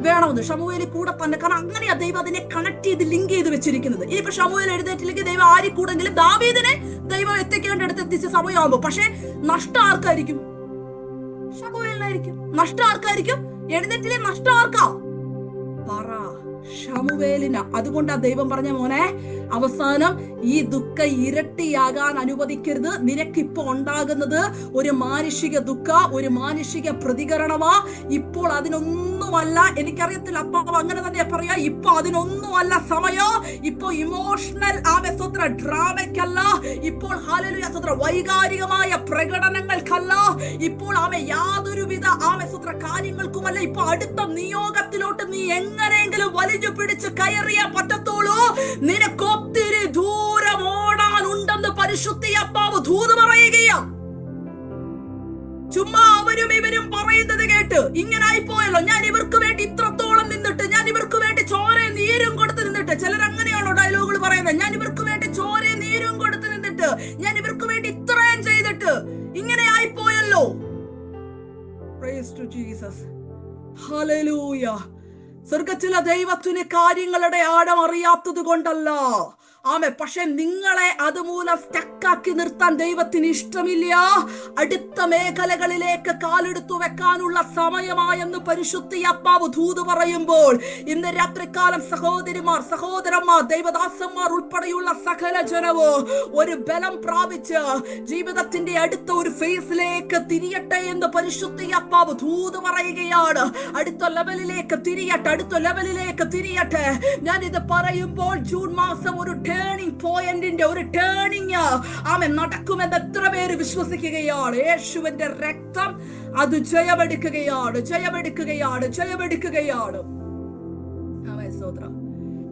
വേണമെന്ന്. ശമൂവേലി കൂടെ തന്നെ, കാരണം അങ്ങനെയാ ദൈവം അതിനെ കണക്ട് ചെയ്ത് ലിങ്ക് ചെയ്ത് വെച്ചിരിക്കുന്നത്. ഇനിയിപ്പോ ശമൂവേൽ എഴുന്നേറ്റില്ലെങ്കിൽ ദൈവം ആരി കൂടെങ്കിലും ദാവീദിനെ ദൈവം എത്തിക്കേണ്ടടുത്ത് സമയമാകുമ്പോ, പക്ഷെ നഷ്ടം ആർക്കായിരിക്കും? ശമൂവേലിനായിരിക്കും. നഷ്ടം ആർക്കായിരിക്കും? എഴുന്നേറ്റിലെ നഷ്ടം ആർക്കാ? പറ, ശമൂവേലിന്. അതുകൊണ്ടാ ദൈവം പറഞ്ഞ, മോനെ, അവസാനം ഈ ദുഃഖം ഇരട്ടിയാകാൻ അനുവദിക്കരുത്. നിനക്കിപ്പോ ഉണ്ടാകുന്നത് ഒരു മാനുഷിക ദുഃഖ, ഒരു മാനുഷിക പ്രതികരണമാ. ഇപ്പോൾ അതിനൊന്നുമല്ല, എനിക്കറിയത്തില്ല അപ്പാവ് അങ്ങനെ തന്നെ പറയാ, ഇപ്പൊ അതിനൊന്നുമല്ല സമയം. ഇപ്പൊ ഇമോഷണൽ ഡ്രാമയ്ക്കല്ല, ഇപ്പോൾ ഹല്ലേലൂയ വൈകാരികമായ പ്രകടനങ്ങൾക്കല്ല, ഇപ്പോൾ യാതൊരുവിധ കാര്യങ്ങൾക്കുമല്ല. ഇപ്പൊ അടുത്ത നിയോഗത്തിലോട്ട് നീ എങ്ങനെയെങ്കിലും വലിച്ചു പിടിച്ച് കയറിയാ പറ്റത്തുള്ളൂ. നിനക്ക് ഒത്തിരി ദൂരം ഓടാനുണ്ടെന്ന് പരിശുദ്ധ ആത്മാവ് ദൂത് പറയുകയാ. ചുമ്മാ അവരും ഇവരും പറയുന്നത് കേട്ട് ഇങ്ങനെ ആയിപ്പോയല്ലോ, ഞാൻ ഇവർക്ക് വേണ്ടി ഇത്രത്തോളം നിന്നിട്ട്, ഞാൻ ഇവർക്ക് വേണ്ടി ചോരയും നീരും കൊടുത്ത് നിന്നിട്ട്. ചിലർ അങ്ങനെയാണോ ഡയലോഗുകൾ പറയുന്നത്? ഞാൻ ഇവർക്ക് വേണ്ടി ചോരയും നീരും കൊടുത്ത് നിന്നിട്ട്, ഞാൻ ഇവർക്ക് വേണ്ടി ഇത്രയും ചെയ്തിട്ട് ഇങ്ങനെ ആയിപ്പോയല്ലോ. Praise to Jesus. ഹല്ലേലൂയ. സ്വർഗത്തിലെ ദൈവത്തിന് കാര്യങ്ങളുടെ ആഴം അറിയാത്തത് കൊണ്ടല്ല. പക്ഷെ നിങ്ങളെ അതുമൂലം സ്റ്റക്കാക്കി നിർത്താൻ ദൈവത്തിന് ഇഷ്ടമില്ല. അടുത്ത മേഖലകളിലേക്ക് കാലെടുത്തു വെക്കാനുള്ള സമയമായെന്ന് പരിശുദ്ധാത്മാവ് ദൂത് പറയുമ്പോൾ ഇന്ന് രാത്രികാലം സഹോദരിമാർ, സഹോദരന്മാർ, ദൈവദാസന്മാർ ഉൾപ്പെടെയുള്ള സകല ജനവും ഒരു ബലം പ്രാപിച്ച് ജീവിതത്തിന്റെ അടുത്ത ഒരു ഫേസിലേക്ക് തിരിയട്ടെ എന്ന് പരിശുദ്ധാത്മാവ് ദൂത് പറയുകയാണ്. അടുത്ത ലെവലിലേക്ക് തിരിയട്ടെ, അടുത്ത ലെവലിലേക്ക് തിരിയട്ടെ. ഞാൻ ഇത് പറയുമ്പോൾ ജൂൺ മാസം ഒരു ടേണിംഗ് പോയിന്റിന്റെ ഒരു ടേണിംഗ് നടക്കുമെന്ന് എത്ര പേര് വിശ്വസിക്കുകയാണ്? യേശുവിന്റെ രക്തം അത് ജയമെടുക്കുകയാണ്, ജയമെടുക്കുകയാണ്, ജയമെടുക്കുകയാണ്.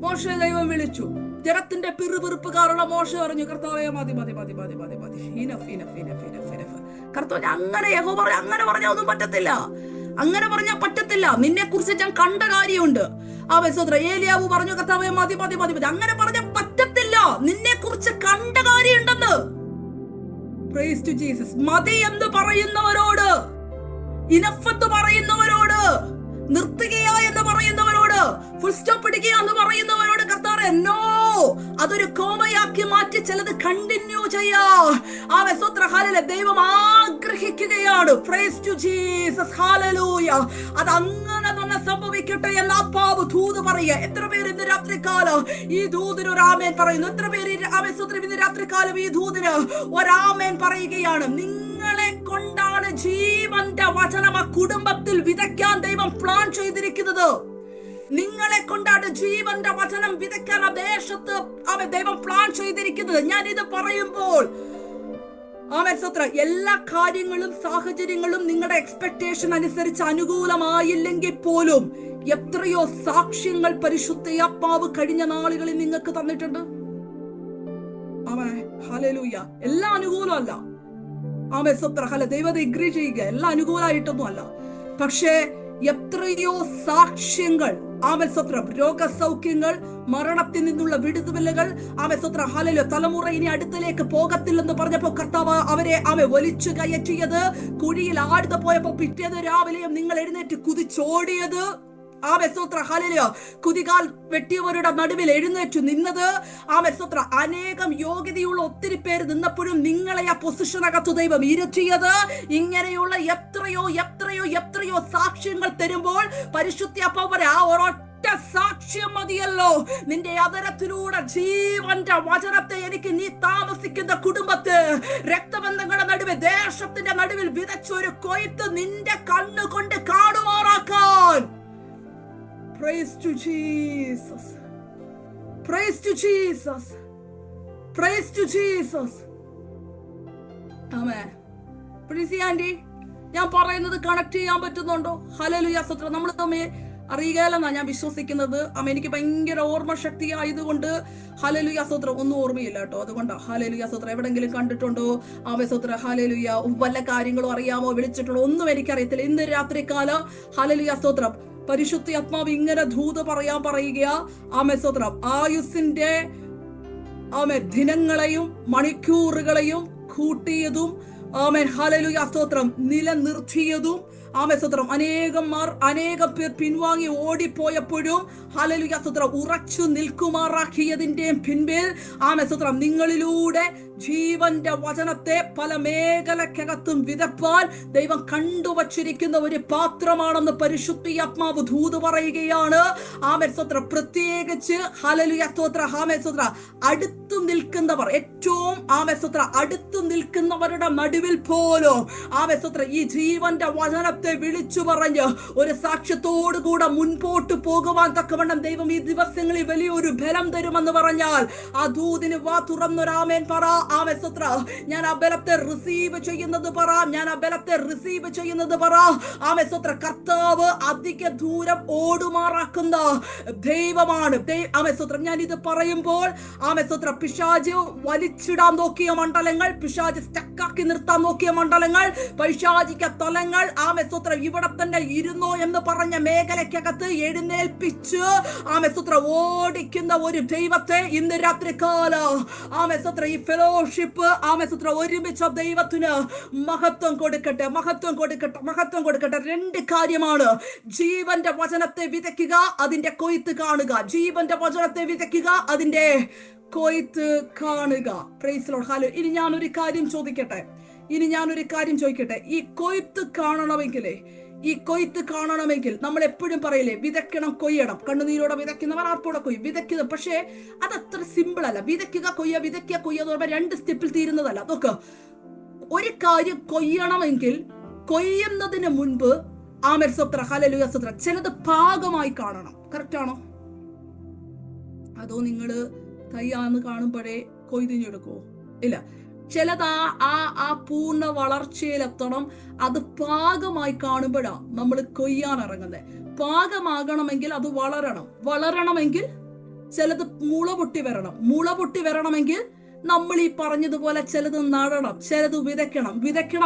മോശെ ദൈവം വിളിച്ചു. ജനത്തിന്റെ പിറുപിറുപ്പ് കാരണം മോശെ പറഞ്ഞു, കർത്താവേ മതി മതി മതി മതി മതി മതി, enough enough enough enough enough. കർത്താവ് അങ്ങനെ യഹോവ പറഞ്ഞു, അങ്ങനെ പറഞ്ഞാൽ ഒന്നും പറ്റത്തില്ല, അങ്ങനെ പറഞ്ഞാൽ പറ്റത്തില്ല. നിന്നെ കുറിച്ച് ഞാൻ കണ്ട കാര്യമുണ്ട്. ഏലിയാവ് പറഞ്ഞു, കർത്താവേ മതി മതി മതി മതി, അങ്ങനെ പറഞ്ഞാൽ പറ്റത്തില്ല. നിന്നെ കുറിച്ച് കണ്ട കാര്യമുണ്ടെന്ന്. Price to Jesus. മതി എന്ന് പറയുന്നവരോട്, ഇനഫ് എന്ന് പറയുന്നവരോട്, നിർത്തുകയാ എന്ന് പറയുന്നവരോട്, ഫുൾ സ്റ്റോപ്പ് ഇടുക എന്ന് പറയുന്നവരോട് കർത്താവേ നോ, അതൊരു കോമയാക്കി മാറ്റി ചിലത് കണ്ടിന്യൂ ചെയ്യാ. ദൈവം ആഗ്രഹിക്കുകയാണ്. Praise to Jesus, hallelujah. അത് അങ്ങനെ തന്നെ സംഭവിക്കട്ടെ എന്ന് ആത്മാവ് ദൂത് പറയുക. എത്ര പേര് ഇന്ന് രാത്രികാലം ഈ ദൂതിന് ഒരു ആമേൻ പറയുന്നു? എത്ര പേര് ഇന്ന് രാത്രികാലം ഈ ദൂതിന് ഒരാമേൻ പറയുകയാണ്? നിങ്ങളെ കൊണ്ടാണ് ജീവന്റെ വചനം ആ കുടുംബത്തിൽ വിതയ്ക്കാൻ ദൈവം പ്ലാൻ ചെയ്തിരിക്കുന്നത്. നിങ്ങളെ കൊണ്ടാണ് ജീവന്റെ വചനം വിതയ്ക്കാൻ ആ ദേശത്ത് ദൈവം പ്ലാൻ ചെയ്തിരിക്കുന്നത്. ഞാൻ ഇത് പറയുമ്പോൾ എല്ലാ കാര്യങ്ങളും സാഹചര്യങ്ങളും നിങ്ങളുടെ എക്സ്പെക്ടേഷൻ അനുസരിച്ച് അനുകൂലമായില്ലെങ്കിൽ പോലും എത്രയോ സാക്ഷ്യങ്ങൾ പരിശുദ്ധാത്മാവ് കഴിഞ്ഞ നാളുകളിൽ നിങ്ങൾക്ക് തന്നിട്ടുണ്ട്. ഹല്ലേലൂയ. എല്ലാം അനുകൂലമല്ല. ദൈവത്തെ എഗ്രി ചെയ്യുക, എല്ലാം അനുകൂലമായിട്ടൊന്നും അല്ല. പക്ഷേ എത്രയോ സാക്ഷ്യങ്ങൾ, രോഗസൗഖ്യങ്ങൾ, മരണത്തിൽ നിന്നുള്ള വിടുതലുകൾ, തലമുറ ഇനി അടുത്തിലേക്ക് പോകത്തില്ലെന്ന് പറഞ്ഞപ്പോ കർത്താവ് അവരെ വലിച്ചു കയറ്റിയത്, കുഴിയിൽ ആടുത പോയപ്പോ പിറ്റേത് രാവിലെയും നിങ്ങൾ എഴുന്നേറ്റ് കുതിച്ചോടിയത്, കുതികാൽ വെട്ടിയവരുടെ നടുവിൽ എഴുന്നേറ്റു നിന്നത്, അനേകം യോഗ്യതയുള്ള ഒത്തിരി പേര് നിന്നപ്പോഴും നിങ്ങളെ ആ പൊസിഷനകത്ത് ദൈവം ഇരുത്തിയത്, ഇങ്ങനെയുള്ള എത്രയോ എത്രയോ എത്രയോ സാക്ഷ്യങ്ങൾ തരുമ്പോൾ പരിശുദ്ധാത്മാവ് ആ ഒരൊറ്റ സാക്ഷ്യം മതിയല്ലോ. നിന്റെ അതരത്തിലൂടെ ജീവന്റെ വചനത്തെ എനിക്ക് നീ താമസിക്കുന്ന കുടുംബത്ത്, രക്തബന്ധങ്ങളുടെ നടുവിൽ, ദേശത്തിന്റെ നടുവിൽ വിതച്ചൊരു കൊയ്ത്ത് നിന്റെ കണ്ണുകൊണ്ട് കാണുമാറാക്കാൻ. Praise to Jesus. Praise to Jesus. Praise to Jesus. Amen. Praise aunty, ഞാൻ പറയുന്നത് കണക്ട് ചെയ്യാൻ പറ്റുന്നുണ്ടോ? ഹല്ലേലൂയ. സ്തോത്രം. നമ്മൾ തമ്മിൽ അറിയുകയല്ലെന്നാ ഞാൻ വിശ്വസിക്കുന്നത്. എനിക്ക് ഭയങ്കര ഓർമ്മ ശക്തി ആയതുകൊണ്ട് ഹല്ലേലൂയ സ്തോത്രം ഒന്നും ഓർമ്മയില്ല കേട്ടോ. അതുകൊണ്ടാ ഹല്ലേലൂയ സ്തോത്രം. എവിടെങ്കിലും കണ്ടിട്ടുണ്ടോ സ്തോത്രം? ഹല്ലേലൂയ. വല്ല കാര്യങ്ങളും അറിയാമോ, വിളിച്ചിട്ടുണ്ടോ? ഒന്നും എനിക്കറിയത്തില്ല. ഇന്ന് രാത്രികാലം ഹല്ലേലൂയ സ്തോത്രം പരിശുദ്ധാത്മാവ് ഇങ്ങനെ ദൂത് പറയുക. സ്തോത്രം. ആയുസിന്റെ ദിനങ്ങളെയും മണിക്കൂറുകളെയും കൂട്ടിയതും ഹല്ലേലൂയ സ്തോത്രം നിലനിർത്തിയതും സ്തോത്രം അനേകം പേർ പിൻവാങ്ങി ഓടിപ്പോയപ്പോഴും ഹല്ലേലൂയ സ്തോത്രം ഉറച്ചു നിൽക്കുമാറാക്കിയതിന്റെയും പിൻപിൽ സ്തോത്രം നിങ്ങളിലൂടെ ജീവന്റെ വചനത്തെ പല മേഖലക്കകത്തും വിതപ്പാൻ ദൈവം കണ്ടുവച്ചിരിക്കുന്ന ഒരു പാത്രമാണെന്ന് പരിശുദ്ധാത്മാവ് ദൂത് പറയുകയാണ്. സ്തോത്രം. പ്രത്യേകിച്ച് ഹല്ലേലൂയ സ്തോത്രം സ്തോത്രം അടുത്തു നിൽക്കുന്നവർ, ഏറ്റവും സ്തോത്രം അടുത്തു നിൽക്കുന്നവരുടെ നടുവിൽ പോലും സ്തോത്രം ഈ ജീവന്റെ വചനത്തെ വിളിച്ചു പറഞ്ഞ് ഒരു സാക്ഷ്യത്തോടുകൂടെ മുൻപോട്ട് പോകുവാൻ തക്കവണ്ണം ദൈവം ഈ ദിവസങ്ങളിൽ വലിയൊരു ബലം തരുമെന്ന് പറഞ്ഞാൽ ആ ദൂതിന് വാ തുറന്നൊരാമേൻ പറ. ഞാൻ ആ ബലത്തെ റിസീവ് ചെയ്യുന്നത് പറ. ഞാൻ ആ ബലത്തെ റിസീവ് ചെയ്യുന്നത് പറ. കർത്താവ് അധിക ദൂരം ഓടുമാറാക്കുന്ന ദൈവമാണ്. ഞാൻ ഇത് പറയുമ്പോൾ പിശാച് വലിച്ചിടാൻ നോക്കിയ മണ്ഡലങ്ങൾ, പിശാച് സ്റ്റക്കാക്കി നിർത്താൻ നോക്കിയ മണ്ഡലങ്ങൾ, പൈശാചിക തലങ്ങൾ സ്തോത്രം ഇവിടെ തന്നെ ഇരുന്നോ എന്ന് പറഞ്ഞ മേഖലയ്ക്കകത്ത് എഴുന്നേൽപ്പിച്ച് സ്തോത്രം ഓടിക്കുന്ന ഒരു ദൈവത്തെ ഇന്ന് രാത്രി കാലം സ്തോത്രം ഈ ഫെലോഷിപ്പ് സ്തോത്രം ഒരുമിച്ച ദൈവത്തിന് മഹത്വം കൊടുക്കട്ടെ, മഹത്വം കൊടുക്കട്ടെ, മഹത്വം കൊടുക്കട്ടെ. രണ്ട് കാര്യമാണ്: ജീവന്റെ വചനത്തെ വിതയ്ക്കുക, അതിന്റെ കൊയ്ത്ത് കാണുക. ജീവന്റെ വചനത്തെ വിതയ്ക്കുക, അതിന്റെ കൊയ്ത്ത് കാണുക. Price the Lord. ഹല്ലേലൂയ. ഇനി ഞാനൊരു കാര്യം ചോദിക്കട്ടെ, ഈ കൊയ്ത്ത് കാണണമെങ്കിൽ നമ്മൾ എപ്പോഴും പറയില്ലേ, വിതയ്ക്കണം, കൊയ്യണം. കണ്ണുനീരോടെ വിതയ്ക്കുന്നവർ ആർപ്പോടെ കൊയ്യും. വിതയ്ക്കുന്നത്, പക്ഷേ അതത്ര സിമ്പിൾ അല്ല. വിതയ്ക്കുക, കൊയ്യുക, വിതയ്ക്കുക, കൊയ്യുക എന്ന് പറയുമ്പോൾ 2 സ്റ്റെപ്പിൽ തീരുന്നതല്ല. നോക്ക്, ഒരു കാര്യം കൊയ്യണമെങ്കിൽ കൊയ്യുന്നതിന് മുൻപ് സ്തോത്രം, ഹല്ലേലൂയ സ്തോത്രം, ചിലത് പാകമായി കാണണം. കറക്റ്റ് ആണോ? അതോ നിങ്ങള് തയ്യാന്ന് കാണുമ്പോഴേ കൊയ്തിഞ്ഞെടുക്കുവോ? ഇല്ല. ചിലത് ആ പൂർണ്ണ വളർച്ചയിലെത്തണം. അത് പാകമായി കാണുമ്പോഴാണ് നമ്മൾ കൊയ്യാൻ ഇറങ്ങുന്നത്. പാകമാകണമെങ്കിൽ അത് വളരണമെങ്കിൽ ചിലത് മുള പൊട്ടി വരണമെങ്കിൽ നമ്മൾ ഈ പറഞ്ഞതുപോലെ ചിലത് നടണം, ചിലത് വിതയ്ക്കണമെങ്കിൽ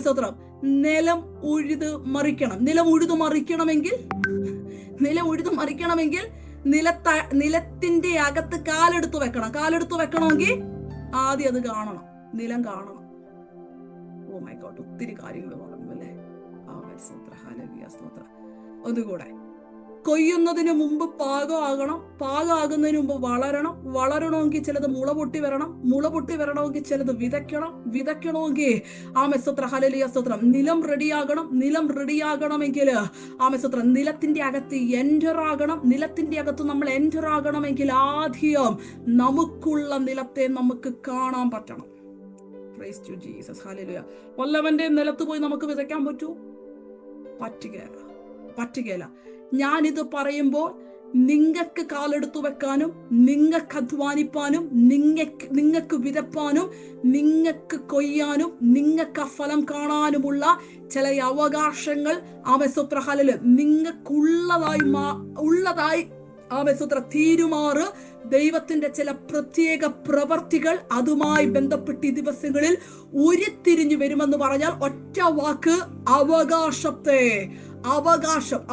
സ്തോത്രം നിലം ഉഴുതു മറിക്കണമെങ്കിൽ നിലത്തിന്റെ അകത്ത് കാലെടുത്തു വെക്കണമെങ്കിൽ ആദ്യം അത് കാണണം, നിലം കാണണം. ഓ മൈ ഗോഡ്, ഒത്തിരി കാര്യങ്ങൾ പറഞ്ഞു അല്ലേ? ഒന്നുകൂടെ, കൊയ്യുന്നതിന് മുമ്പ് പാകമാകുന്നതിന് മുമ്പ് വളരണമെങ്കിൽ ചിലത് മുള പൊട്ടി വരണമെങ്കിൽ ചിലത് വിതയ്ക്കണമെങ്കിൽ സ്തോത്രം, ഹല്ലേലൂയ സ്തോത്രം, നിലം റെഡിയാകണമെങ്കിൽ സ്തോത്രം നിലത്തിന്റെ അകത്ത് നമ്മൾ എൻ്റർ ആകണമെങ്കിൽ ആദ്യം നമുക്കുള്ള നിലത്തെ നമുക്ക് കാണാൻ പറ്റണം. Praise to Jesus. ഹല്ലേലൂയ. വല്ലവന്റെ നിലത്ത് പോയി നമുക്ക് വിതയ്ക്കാൻ പറ്റുകയില്ല. ഞാനിത് പറയുമ്പോൾ നിങ്ങൾക്ക് കാലെടുത്തു വെക്കാനും, നിങ്ങൾക്ക് അധ്വാനിപ്പാനും, നിങ്ങൾക്ക് വിതപ്പാനും, നിങ്ങൾക്ക് കൊയ്യാനും, നിങ്ങൾക്ക് ആ ഫലം കാണാനുമുള്ള ചില അവകാശങ്ങൾ നിങ്ങൾക്കുള്ളതായി തീരുമാറ് ദൈവത്തിന്റെ ചില പ്രത്യേക പ്രവർത്തികൾ അതുമായി ബന്ധപ്പെട്ട് ഈ ദിവസങ്ങളിൽ ഉരുത്തിരിഞ്ഞു വരുമെന്ന് പറഞ്ഞാൽ ഒറ്റ വാക്ക്: അവകാശം.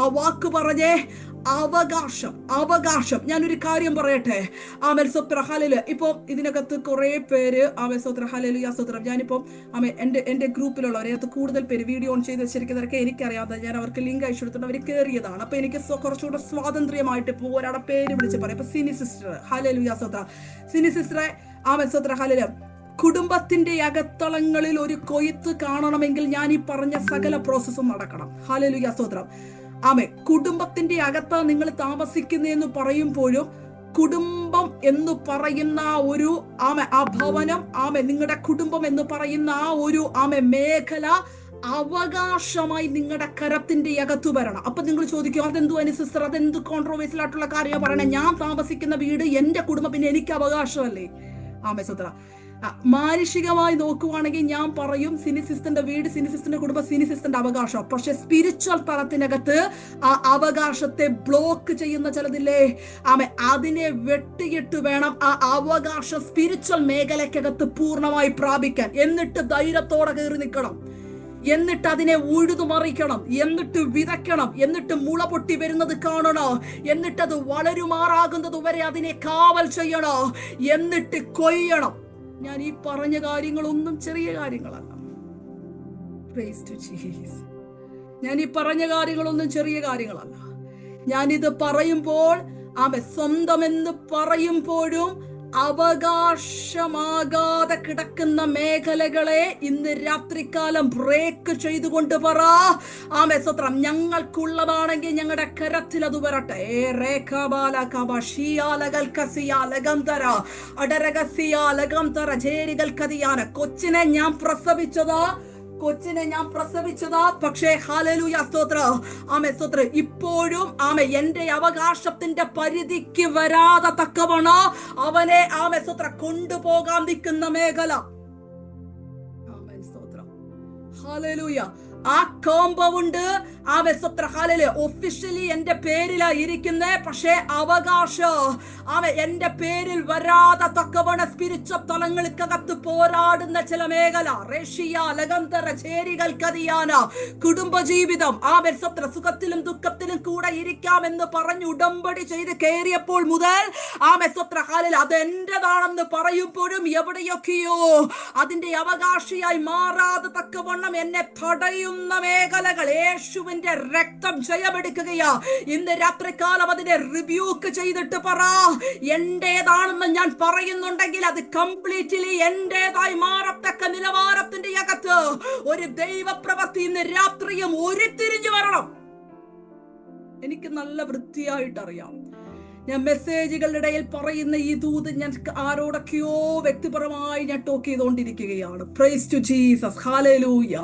ആ വാക്ക് പറഞ്ഞേ, അവകാശം. ഞാനൊരു കാര്യം പറയട്ടെ. സ്തോത്രം, ഹല്ലേലൂയ. ഇപ്പൊ ഇതിനകത്ത് കുറെ പേര് സ്തോത്രം, ഹല്ലേലൂയ സ്തോത്രം, ഞാനിപ്പോ എന്റെ ഗ്രൂപ്പിലുള്ളവരെ കൂടുതൽ പേര് വീഡിയോ ഓൺ ചെയ്ത് വെച്ചിരിക്കുന്നവരൊക്കെ എനിക്കറിയാതെ ഞാൻ അവർക്ക് ലിങ്ക് അയച്ചു കൊടുത്തിട്ട് അവർ കയറിയതാണ്. അപ്പൊ എനിക്ക് കുറച്ചുകൂടെ സ്വാതന്ത്ര്യമായിട്ട് ഇപ്പൊ ഒരാളുടെ പേര് വിളിച്ച് പറയാം. ഇപ്പൊ സിനി സിസ്റ്റർ, ഹല്ലേലൂയ സ്തോത്രം, സിനി സിസ്റ്ററെ സ്തോത്രം, ഹല്ലേലൂയ. കുടുംബത്തിന്റെ അകത്തളങ്ങളിൽ ഒരു കൊയ്ത്ത് കാണണമെങ്കിൽ ഞാൻ ഈ പറഞ്ഞ സകല പ്രോസസ്സും നടക്കണം. ഹല്ലേലൂയ സ്തോത്രം. കുടുംബത്തിന്റെ അകത്ത് നിങ്ങൾ താമസിക്കുന്നതെന്ന് പറയുമ്പോഴും കുടുംബം എന്ന് പറയുന്ന ഒരു ആ ഭവനം, നിങ്ങളുടെ കുടുംബം എന്ന് പറയുന്ന ആ ഒരു മേഖല അവകാശമായി നിങ്ങളുടെ കരത്തിന്റെ അകത്തു വരണം. അപ്പൊ നിങ്ങൾ ചോദിക്കും, അതെന്തു സിസ്റ്റർ, അതെന്ത് കോൺട്രോവേഴ്സ്യൽ ആയിട്ടുള്ള കാര്യം പറയണേ? ഞാൻ താമസിക്കുന്ന വീട് എന്റെ കുടുംബം, പിന്നെ എനിക്ക് അവകാശമല്ലേ? സ്തോത്ര. മാനുഷികമായി നോക്കുവാണെങ്കിൽ ഞാൻ പറയും സിനിസിസ്റ്റന്റെ വീട്, സിനിസിസ്റ്റന്റെ കുടുംബം, സിനിസിസ്റ്റന്റെ അവകാശം. പക്ഷെ സ്പിരിച്വൽ തലത്തിനകത്ത് ആ അവകാശത്തെ ബ്ലോക്ക് ചെയ്യുന്ന ചിലതില്ലേ, അതിനെ വെട്ടിയിട്ട് വേണം ആ അവകാശം സ്പിരിച്വൽ മേഖലയ്ക്കകത്ത് പൂർണ്ണമായി പ്രാപിക്കാൻ. എന്നിട്ട് ധൈര്യത്തോടെ കയറി നിൽക്കണം, എന്നിട്ട് അതിനെ ഉഴുതുമറിക്കണം, എന്നിട്ട് വിതയ്ക്കണം, എന്നിട്ട് മുള പൊട്ടി വരുന്നത് കാണണോ, എന്നിട്ട് അത് വളരുമാറാകുന്നത് വരെ അതിനെ കാവൽ ചെയ്യണോ, എന്നിട്ട് കൊയ്യണം. ഞാൻ ഈ പറഞ്ഞ കാര്യങ്ങളൊന്നും ചെറിയ കാര്യങ്ങളല്ല. ഞാനിത് പറയുമ്പോൾ സ്വന്തമെന്ന് പറയുമ്പോഴും അവകാശമാകാതെ കിടക്കുന്ന മേഖലകളെ ഇന്ന് രാത്രികാലം ബ്രേക്ക് ചെയ്തുകൊണ്ട് പറ, സ്തോത്രം, ഞങ്ങൾക്കുള്ളതാണെങ്കിൽ ഞങ്ങളുടെ കരത്തിൽ അത് വരട്ടെ. കൊച്ചിനെ ഞാൻ പ്രസവിച്ചതാ, പക്ഷേ ഹല്ലേലൂയ സ്തോത്രം, സ്തോത്രം, ഇപ്പോഴും എന്റെ അവകാശത്തിന്റെ പരിധിക്ക് വരാതെ തക്കവണ്ണം അവനെ സ്തോത്രം കൊണ്ടുപോകാൻ നിൽക്കുന്ന മേഖല. സ്തോത്രം, ഹല്ലേലൂയ. ആ കോമ്പൗണ്ട് ഒഫീഷ്യലി എന്റെ പേരിലാ ഇരിക്കുന്നേ, പക്ഷേ അവകാശം എന്റെ പേരിൽ വരാതെ തക്കവണ സ്പിരിച്വൽ തലങ്ങൾക്കകത്ത് പോരാടുന്ന ചില മേഖല റേഷ്യ ലഗന്തര ചേരികൾ കതിയാന കുടുംബജീവിതം സുഖത്തിലും ദുഃഖത്തിലും കൂടെ ഇരിക്കാമെന്ന് പറഞ്ഞു ഉടമ്പടി ചെയ്ത് കയറിയപ്പോൾ മുതൽ അത് എന്റേതാണെന്ന് പറയുമ്പോഴും എവിടെയൊക്കെയോ അതിന്റെ അവകാശിയായി മാറാതെ തക്കവണ്ണം എന്നെ തടയുന്ന മേഖലകൾ യേശുവിന്റെ രക്തം ജയമെടുക്കുകയാ. ഇന്ന് രാത്രികാലം അതിനെ റിബ്യൂക്ക് ചെയ്തിട്ട് പറ, എന്റേതാണെന്ന് ഞാൻ പറയുന്നുണ്ടെങ്കിൽ അത് കംപ്ലീറ്റ്ലി എന്റേതായി മാറത്തക്ക നിലവാരത്തിന്റെ അകത്ത് ഒരു ദൈവപ്രവൃത്തി ഇന്ന് രാത്രിയും ഉരുത്തിരിഞ്ഞു വരണം. എനിക്ക് നല്ല വൃത്തിയായിട്ടറിയാം. ഞാൻ മെസ്സേജുകളുടെ ഇടയിൽ പറയുന്ന ഈ ദൂത് ഞാൻ ആരോടൊക്കെയോ വ്യക്തിപരമായി ഞാൻ ടോക്ക് ചെയ്തുകൊണ്ടിരിക്കുകയാണ്. Praise to Jesus. Hallelujah,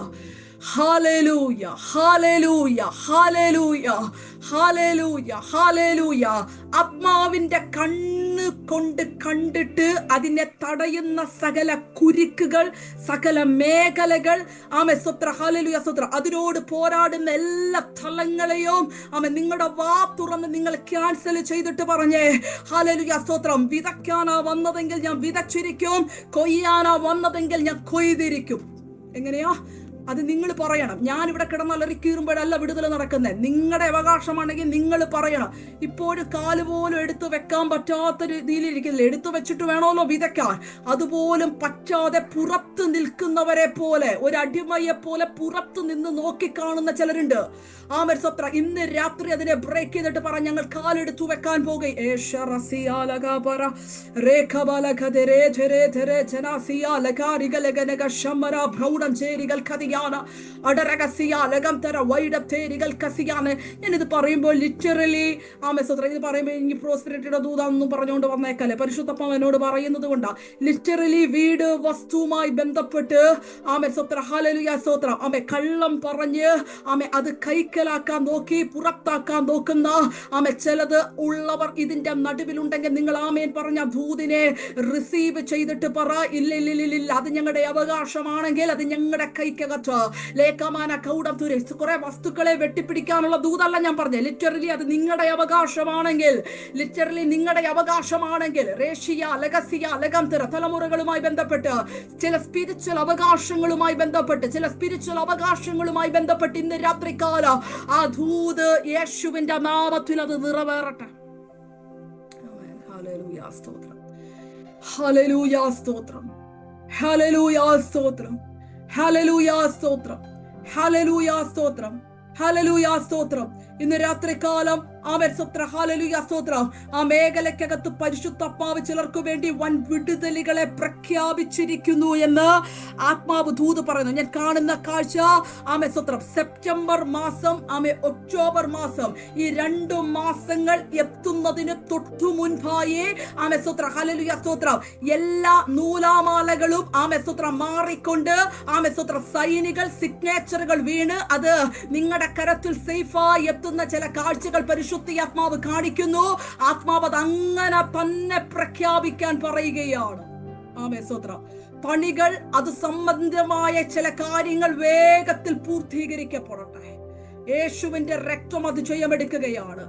hallelujah, hallelujah, hallelujah, hallelujah, hallelujah. ആത്മാവിന്റെ കണ്ണ് കൊണ്ട് കണ്ടിട്ട് അതിനെ തടയുന്ന സകല കുരുക്കുകൾ, സകല മേഖലകൾ, ഹല്ലേലൂയ സ്തോത്രം, അതിനോട് പോരാടുന്ന എല്ലാ തലങ്ങളെയും നിങ്ങളുടെ വാ തുറന്ന് നിങ്ങൾ ക്യാൻസൽ ചെയ്തിട്ട് പറഞ്ഞേ, ഹല്ലേലൂയ സ്തോത്രം. വിതയ്ക്കാനാ വന്നതെങ്കിൽ ഞാൻ വിതച്ചിരിക്കും, കൊയ്യാനാ വന്നതെങ്കിൽ ഞാൻ കൊയ്തിരിക്കും. എങ്ങനെയാ? അത് നിങ്ങൾ പറയണം. ഞാൻ ഇവിടെ കിടന്നലറിക്കീറുമ്പോഴല്ല വിടുതൽ നടക്കുന്നത്. നിങ്ങളുടെ അവകാശമാണെങ്കിൽ നിങ്ങൾ പറയണം. ഇപ്പോഴും കാലുപോലും എടുത്തു വെക്കാൻ പറ്റാത്ത രീതിയിൽ ഇരിക്കുന്നില്ല. എടുത്തു വെച്ചിട്ട് വേണമല്ലോ വിതയ്ക്കാൻ. അതുപോലും പറ്റാതെ പുറത്ത് നിൽക്കുന്നവരെ പോലെ, ഒരു അടിമയെ പോലെ പുറത്ത് നിന്ന് നോക്കിക്കാണുന്ന ചിലരുണ്ട്. ഇന്ന് രാത്രി അതിനെ ബ്രേക്ക് ചെയ്തിട്ട് പറ, ഞങ്ങൾ കാലെടുത്തു വെക്കാൻ പോകും. ഞാനിത് പറയുമ്പോൾ ലിറ്ററലി ഇത് പറയുമ്പോൾ ഇനി പ്രോസ്പെരിറ്റിയുടെ ദൂതാണെന്നും പറഞ്ഞുകൊണ്ട് വന്നേക്കല്ലേ. പരിശുദ്ധപ്പ എന്നോട് പറയുന്നത് കൊണ്ടാ. ലിറ്ററലി വീട് വസ്തുവുമായി ബന്ധപ്പെട്ട് കള്ളം പറഞ്ഞ് അത് കൈക്കലാക്കാൻ നോക്കി പുറത്താക്കാൻ നോക്കുന്ന ചിലത് ഉള്ളവർ ഇതിന്റെ നടുവിലുണ്ടെങ്കിൽ നിങ്ങൾ ആമേൻ പറഞ്ഞ ദൂതിനെ റിസീവ് ചെയ്തിട്ട് പറ, ഇല്ല അത് ഞങ്ങളുടെ അവകാശമാണെങ്കിൽ അത് ഞങ്ങളുടെ കൈക്കകത്ത് ലേഖമാന കൗടം തുര കുറെ വസ്തുക്കളെ വെട്ടിപ്പിടിക്കാനുള്ള ദൂതല്ല ഞാൻ പറഞ്ഞത്. ലിറ്ററലി അത് നിങ്ങളുടെ അവകാശമാണെങ്കിൽ, ലിറ്ററലി നിങ്ങളുടെ അവകാശമാണെങ്കിൽ റേഷ്യ ലഗസിയ ലഗം തുര തലമുറകളുമായി ബന്ധപ്പെട്ട് ചില സ്പിരിച്വൽ അവകാശങ്ങളുമായി ബന്ധപ്പെട്ട് ഇന്ന് രാത്രികാലം ആ ദൂത് യേശുവിന്റെ നാമത്തിൽ അത് നിറവേറട്ടെ. ഹല്ലേലൂയ സ്തോത്രം, ഹല്ലേലൂയ സ്തോത്രം, ഹല്ലേലൂയ സ്തോത്രം, ഹല്ലേലൂയ സ്തോത്രം, ഹല്ലേലൂയ സ്തോത്രം, ഹല്ലേലൂയ സ്തോത്രം. ഇന്ന് രാത്രികാലം ആ മേഖലക്കകത്ത് പരിശുദ്ധാത്മാവ് ചിലർക്ക് വേണ്ടി വൻ വിടുതലുകളെ പ്രഖ്യാപിച്ചിരിക്കുന്നു എന്ന് ആത്മാവ് ദൂത് പറയുന്നു. ഞാൻ കാണുന്ന കാഴ്ച സെപ്റ്റംബർ മാസം ഒക്ടോബർ മാസം, ഈ 2 മാസങ്ങൾ എത്തുന്നതിന് തൊട്ടു മുൻപായി ഹല്ലേലൂയ സ്തോത്രം എല്ലാ നൂലാമാലകളും മാറിക്കൊണ്ട് സൈനികൾ സിഗ്നേച്ചറുകൾ വീണ് അത് നിങ്ങളുടെ കരത്തിൽ സേഫായി എത്തുന്ന ചില കാഴ്ചകൾ പരിശുദ്ധാത്മാവ് കാണിക്കുന്നു. ആത്മാവ് അത് അങ്ങനെ തന്നെ പ്രഖ്യാപിക്കാൻ പറയുകയാണ്. പണികൾ അത് സംബന്ധമായ ചില കാര്യങ്ങൾ വേഗത്തിൽ പൂർത്തീകരിക്കപ്പെടട്ടെ. യേശുവിന്റെ രക്തം അത് ജയമെടുക്കുകയാണ്.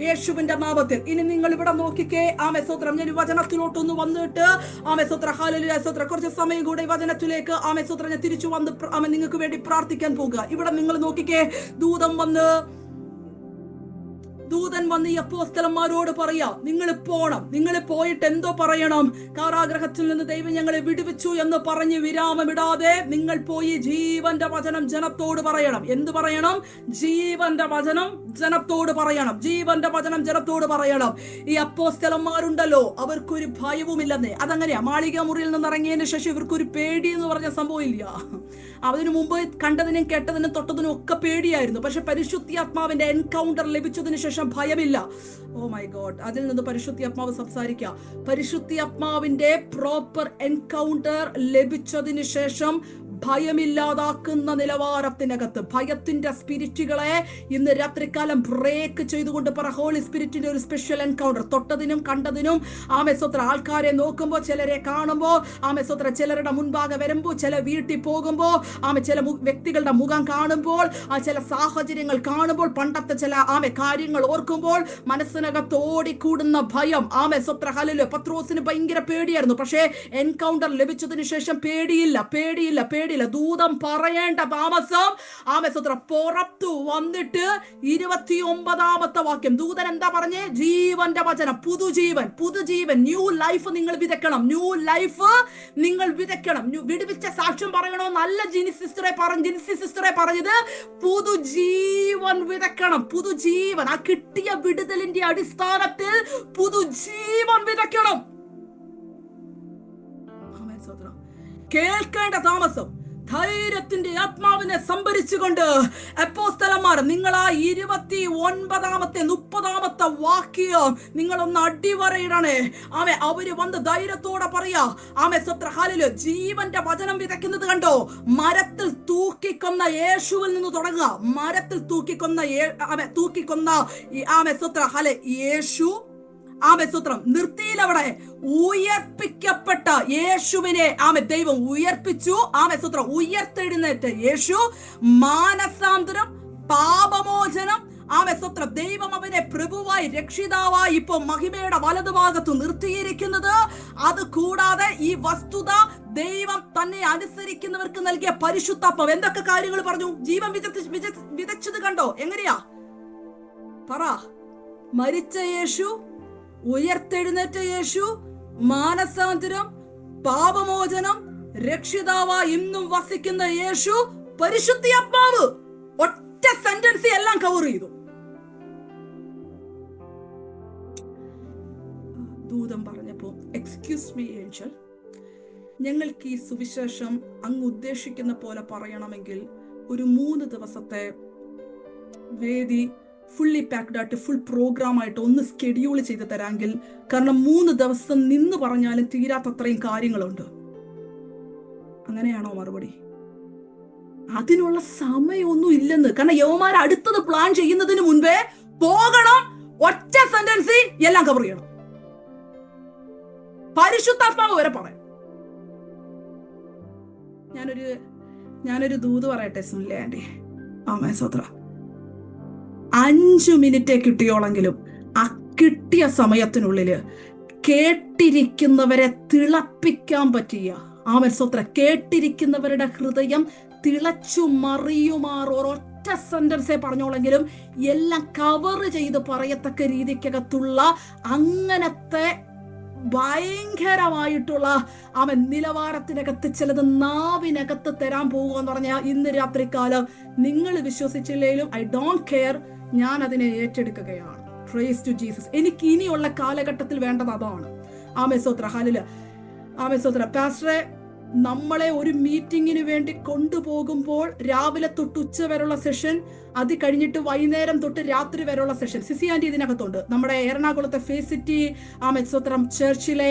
യേശുവിന്റെ നാമത്തിൽ ഇനി നിങ്ങൾ ഇവിടെ നോക്കിക്കേ. ആമേസ്തോത്രം. ഞാൻ വചനത്തിലോട്ടൊന്ന് വന്നിട്ട് കുറച്ച് സമയം കൂടെ ഈ വചനത്തിലേക്ക് ഞാൻ തിരിച്ചു വന്ന് നിങ്ങൾക്ക് വേണ്ടി പ്രാർത്ഥിക്കാൻ പോകുക. ഇവിടെ നിങ്ങൾ നോക്കിക്കേ. ദൂതൻ വന്ന് ഈ അപ്പോസ്തലന്മാരോട് പറയാ, നിങ്ങൾ പോണം. നിങ്ങൾ പോയിട്ട് എന്തോ പറയണം? കാരാഗ്രഹത്തിൽ നിന്ന് ദൈവം ഞങ്ങളെ വിടുവിച്ചു എന്ന് പറഞ്ഞ് വിരാമമിടാതെ നിങ്ങൾ പോയി ജീവന്റെ വചനം ജനത്തോട് പറയണം. എന്ത് പറയണം? ജീവന്റെ വചനം ജനത്തോട് പറയണം. ജീവന്റെ വചനം ജനത്തോട് പറയണം. ഈ അപ്പോസ്തലന്മാരുണ്ടല്ലോ, അവർക്കൊരു ഭയവുമില്ലെന്നേ. അതങ്ങനെയാ. മാളിക മുറിയിൽ നിന്ന് ഇറങ്ങിയതിന് ശേഷം ഇവർക്കൊരു പേടി എന്ന് പറഞ്ഞ സംഭവം ഇല്ല. അതിനു മുമ്പ് കണ്ടതിനും കേട്ടതിനും തൊട്ടതിനും ഒക്കെ പേടിയായിരുന്നു. പക്ഷെ പരിശുദ്ധാത്മാവിന്റെ എൻകൗണ്ടർ ലഭിച്ചതിന് ശേഷം ഭയമില്ല. Oh my God. അതിൽ നിന്ന് പരിശുദ്ധാത്മാവ് സംസാരിക്കുക. പരിശുദ്ധാത്മാവിന്റെ പ്രോപ്പർ എൻകൗണ്ടർ ലഭിച്ചതിന് ശേഷം ഭയമില്ലാതാക്കുന്ന നിലവാരത്തിനകത്ത് ഭയത്തിന്റെ സ്പിരിറ്റുകളെ ഇന്ന് രാത്രികാലം ബ്രേക്ക് ചെയ്തുകൊണ്ട് പറ, ഹോളി സ്പിരിറ്റിന്റെ ഒരു സ്പെഷ്യൽ എൻകൗണ്ടർ. തൊട്ടതിനും കണ്ടതിനും ആമേസ്തോത്ര ആൾക്കാരെ നോക്കുമ്പോൾ, ചിലരെ കാണുമ്പോൾ, ആമേസ്തോത്ര ചിലരുടെ മുൻപാകെ വരുമ്പോൾ, ചില വീട്ടിൽ പോകുമ്പോൾ, ചില വ്യക്തികളുടെ മുഖം കാണുമ്പോൾ, ചില സാഹചര്യങ്ങൾ കാണുമ്പോൾ, പണ്ടത്തെ ചില കാര്യങ്ങൾ ഓർക്കുമ്പോൾ മനസ്സിനകത്ത് ഓടിക്കൂടുന്ന ഭയം. ആമേസ്തോത്ര ഹല്ലേലൂയ. പത്രോസിന് ഭയങ്കര പേടിയായിരുന്നു. പക്ഷേ എൻകൗണ്ടർ ലഭിച്ചതിന് ശേഷം പേടിയില്ല. ദൂതം പറയേണ്ട താമസം ആമേസ്തോത്ര പുറത്തു വന്നിട്ട് 29ാമത്തെ വാക്യം ദൂതൻ എന്താ പറഞ്ഞേ? ജീവന്റെ വചനം, പുതുജീവൻ, ന്യൂ ലൈഫ് നിങ്ങൾ വിതയ്ക്കണം. വിടുവിച്ച സാക്ഷ്യം പറയണോ? നല്ല ജിനിസി സിസ്റ്ററെ പറഞ്ഞത് പുതുജീവൻ വിതയ്ക്കണം. പുതുജീവൻ, ആ കിട്ടിയ വിടുതലിന്റെ അടിസ്ഥാനത്തിൽ പുതുജീവൻ വിതയ്ക്കണം. കേൾക്കേണ്ട താമസം ധൈര്യത്തിന്റെ ആത്മാവിനെ സംഭരിച്ചുകൊണ്ട് അപ്പോസ്തലന്മാർ, നിങ്ങൾ ആ 29ാമത്തെ 30ാമത്തെ വാക്യം നിങ്ങളൊന്ന് അടിവരയിടണേ. അവര് വന്ന് ധൈര്യത്തോടെ പറയാ, ഹല്ലേലൂയ, ജീവന്റെ വചനം വിതയ്ക്കുന്നത് കണ്ടോ? മരത്തിൽ തൂക്കിക്കൊന്ന യേശുവിൽ നിന്ന് തുടങ്ങുക. മരത്തിൽ തൂക്കിക്കൊന്ന യേശു നിർത്തിയിലവിടെ ഉയർപ്പിക്കപ്പെട്ട യേശുവിനെ ദൈവം ഉയർപ്പിച്ചു. ഉയർത്തെഴുന്നേറ്റ യേശു, മാനസാന്തരം, പാപമോചനം, ദൈവം അവനെ പ്രഭുവായി രക്ഷിതാവായി ഇപ്പൊ മഹിമയുടെ വലതുഭാഗത്ത് നിർത്തിയിരിക്കുന്നത്. അത് കൂടാതെ ഈ വസ്തുത ദൈവം തന്നെ അനുസരിക്കുന്നവർക്ക് നൽകിയ പരിശുദ്ധാത്മാവ് എന്തൊക്കെ കാര്യങ്ങൾ പറഞ്ഞു? ജീവൻ വിതച്ചത് കണ്ടോ? എങ്ങനെയാ പറ? മരിച്ച യേശു, ഉയർത്തെഴുന്നേറ്റ യേശു, മാനസാന്തരം, പാപമോചനം, രക്ഷിതാവായി ഇന്നും വസിക്കുന്ന യേശു, പരിശുദ്ധാത്മാവ്. ഒറ്റ സെന്റൻസ് എല്ലാം കവർ ചെയ്തു. ദൂതൻ പറഞ്ഞപ്പോ, എക്സ്ക്യൂസ് മീ ഏഞ്ചൽ, ഞങ്ങൾക്ക് ഈ സുവിശേഷം അങ്ങ് ഉദ്ദേശിക്കുന്ന പോലെ പറയണമെങ്കിൽ ഒരു 3 ദിവസത്തെ വേദി ഫുള്ളി പാക്ഡ് ആയിട്ട്, ഫുൾ പ്രോഗ്രാം ആയിട്ട് ഒന്ന് സ്കെഡ്യൂൾ ചെയ്ത് തരാമെങ്കിൽ, കാരണം 3 ദിവസം നിന്ന് പറഞ്ഞാലും തീരാത്തത്രയും കാര്യങ്ങളുണ്ട്. അങ്ങനെയാണോ മറുപടി? അതിനുള്ള സമയമൊന്നും ഇല്ലെന്ന്. കാരണം യവന്മാർ അടുത്തത് പ്ലാൻ ചെയ്യുന്നതിന് മുൻപേ പോകണം. ഒറ്റ സെന്റൻസ് എല്ലാം കവർ ചെയ്യണം. പരിശുദ്ധാത്മാവ് വരെ പറയാം. ഞാനൊരു ദൂത് പറയട്ടെ സുനിലേ ആന്റി. സോത്ര 5 മിനിറ്റേ കിട്ടിയോളെങ്കിലും ആ കിട്ടിയ സമയത്തിനുള്ളില് കേട്ടിരിക്കുന്നവരെ തിളപ്പിക്കാൻ പറ്റിയ സോത്ര, കേട്ടിരിക്കുന്നവരുടെ ഹൃദയം തിളച്ചു മറിയുമാർ ഒരൊറ്റ സെന്റൻസേ പറഞ്ഞോളെങ്കിലും എല്ലാം കവർ ചെയ്ത് പറയത്തക്ക രീതിക്കകത്തുള്ള അങ്ങനത്തെ ഭയങ്കരമായിട്ടുള്ള നിലവാരത്തിനകത്ത് ചിലത് നാവിനകത്ത് തരാൻ പോകുക എന്ന് പറഞ്ഞാൽ, ഇന്ന് രാത്രികാലം നിങ്ങൾ വിശ്വസിച്ചില്ലെങ്കിലും ഐ ഡോണ്ട് കെയർ, ഞാൻ അതിനെ ഏറ്റെടുക്കുകയാണ്. Price to Jesus. എനിക്ക് ഇനിയുള്ള കാലഘട്ടത്തിൽ വേണ്ടത് അതാണ്. ആമേസ്തോത്ര ഹല്ലേലൂയ. ആമേസ്തോത്ര. പാസ്റ്ററെ, നമ്മളെ ഒരു മീറ്റിങ്ങിന് വേണ്ടി കൊണ്ടുപോകുമ്പോൾ രാവിലെ തൊട്ട് ഉച്ച വരെയുള്ള സെഷൻ, അത് കഴിഞ്ഞിട്ട് വൈകുന്നേരം തൊട്ട് രാത്രി വരെയുള്ള സെഷൻ. സിസി ആന്റി ഇതിനകത്തുണ്ട്. നമ്മുടെ എറണാകുളത്തെ ഫേസിറ്റി ആമേസ്തോത്രം ചർച്ചിലെ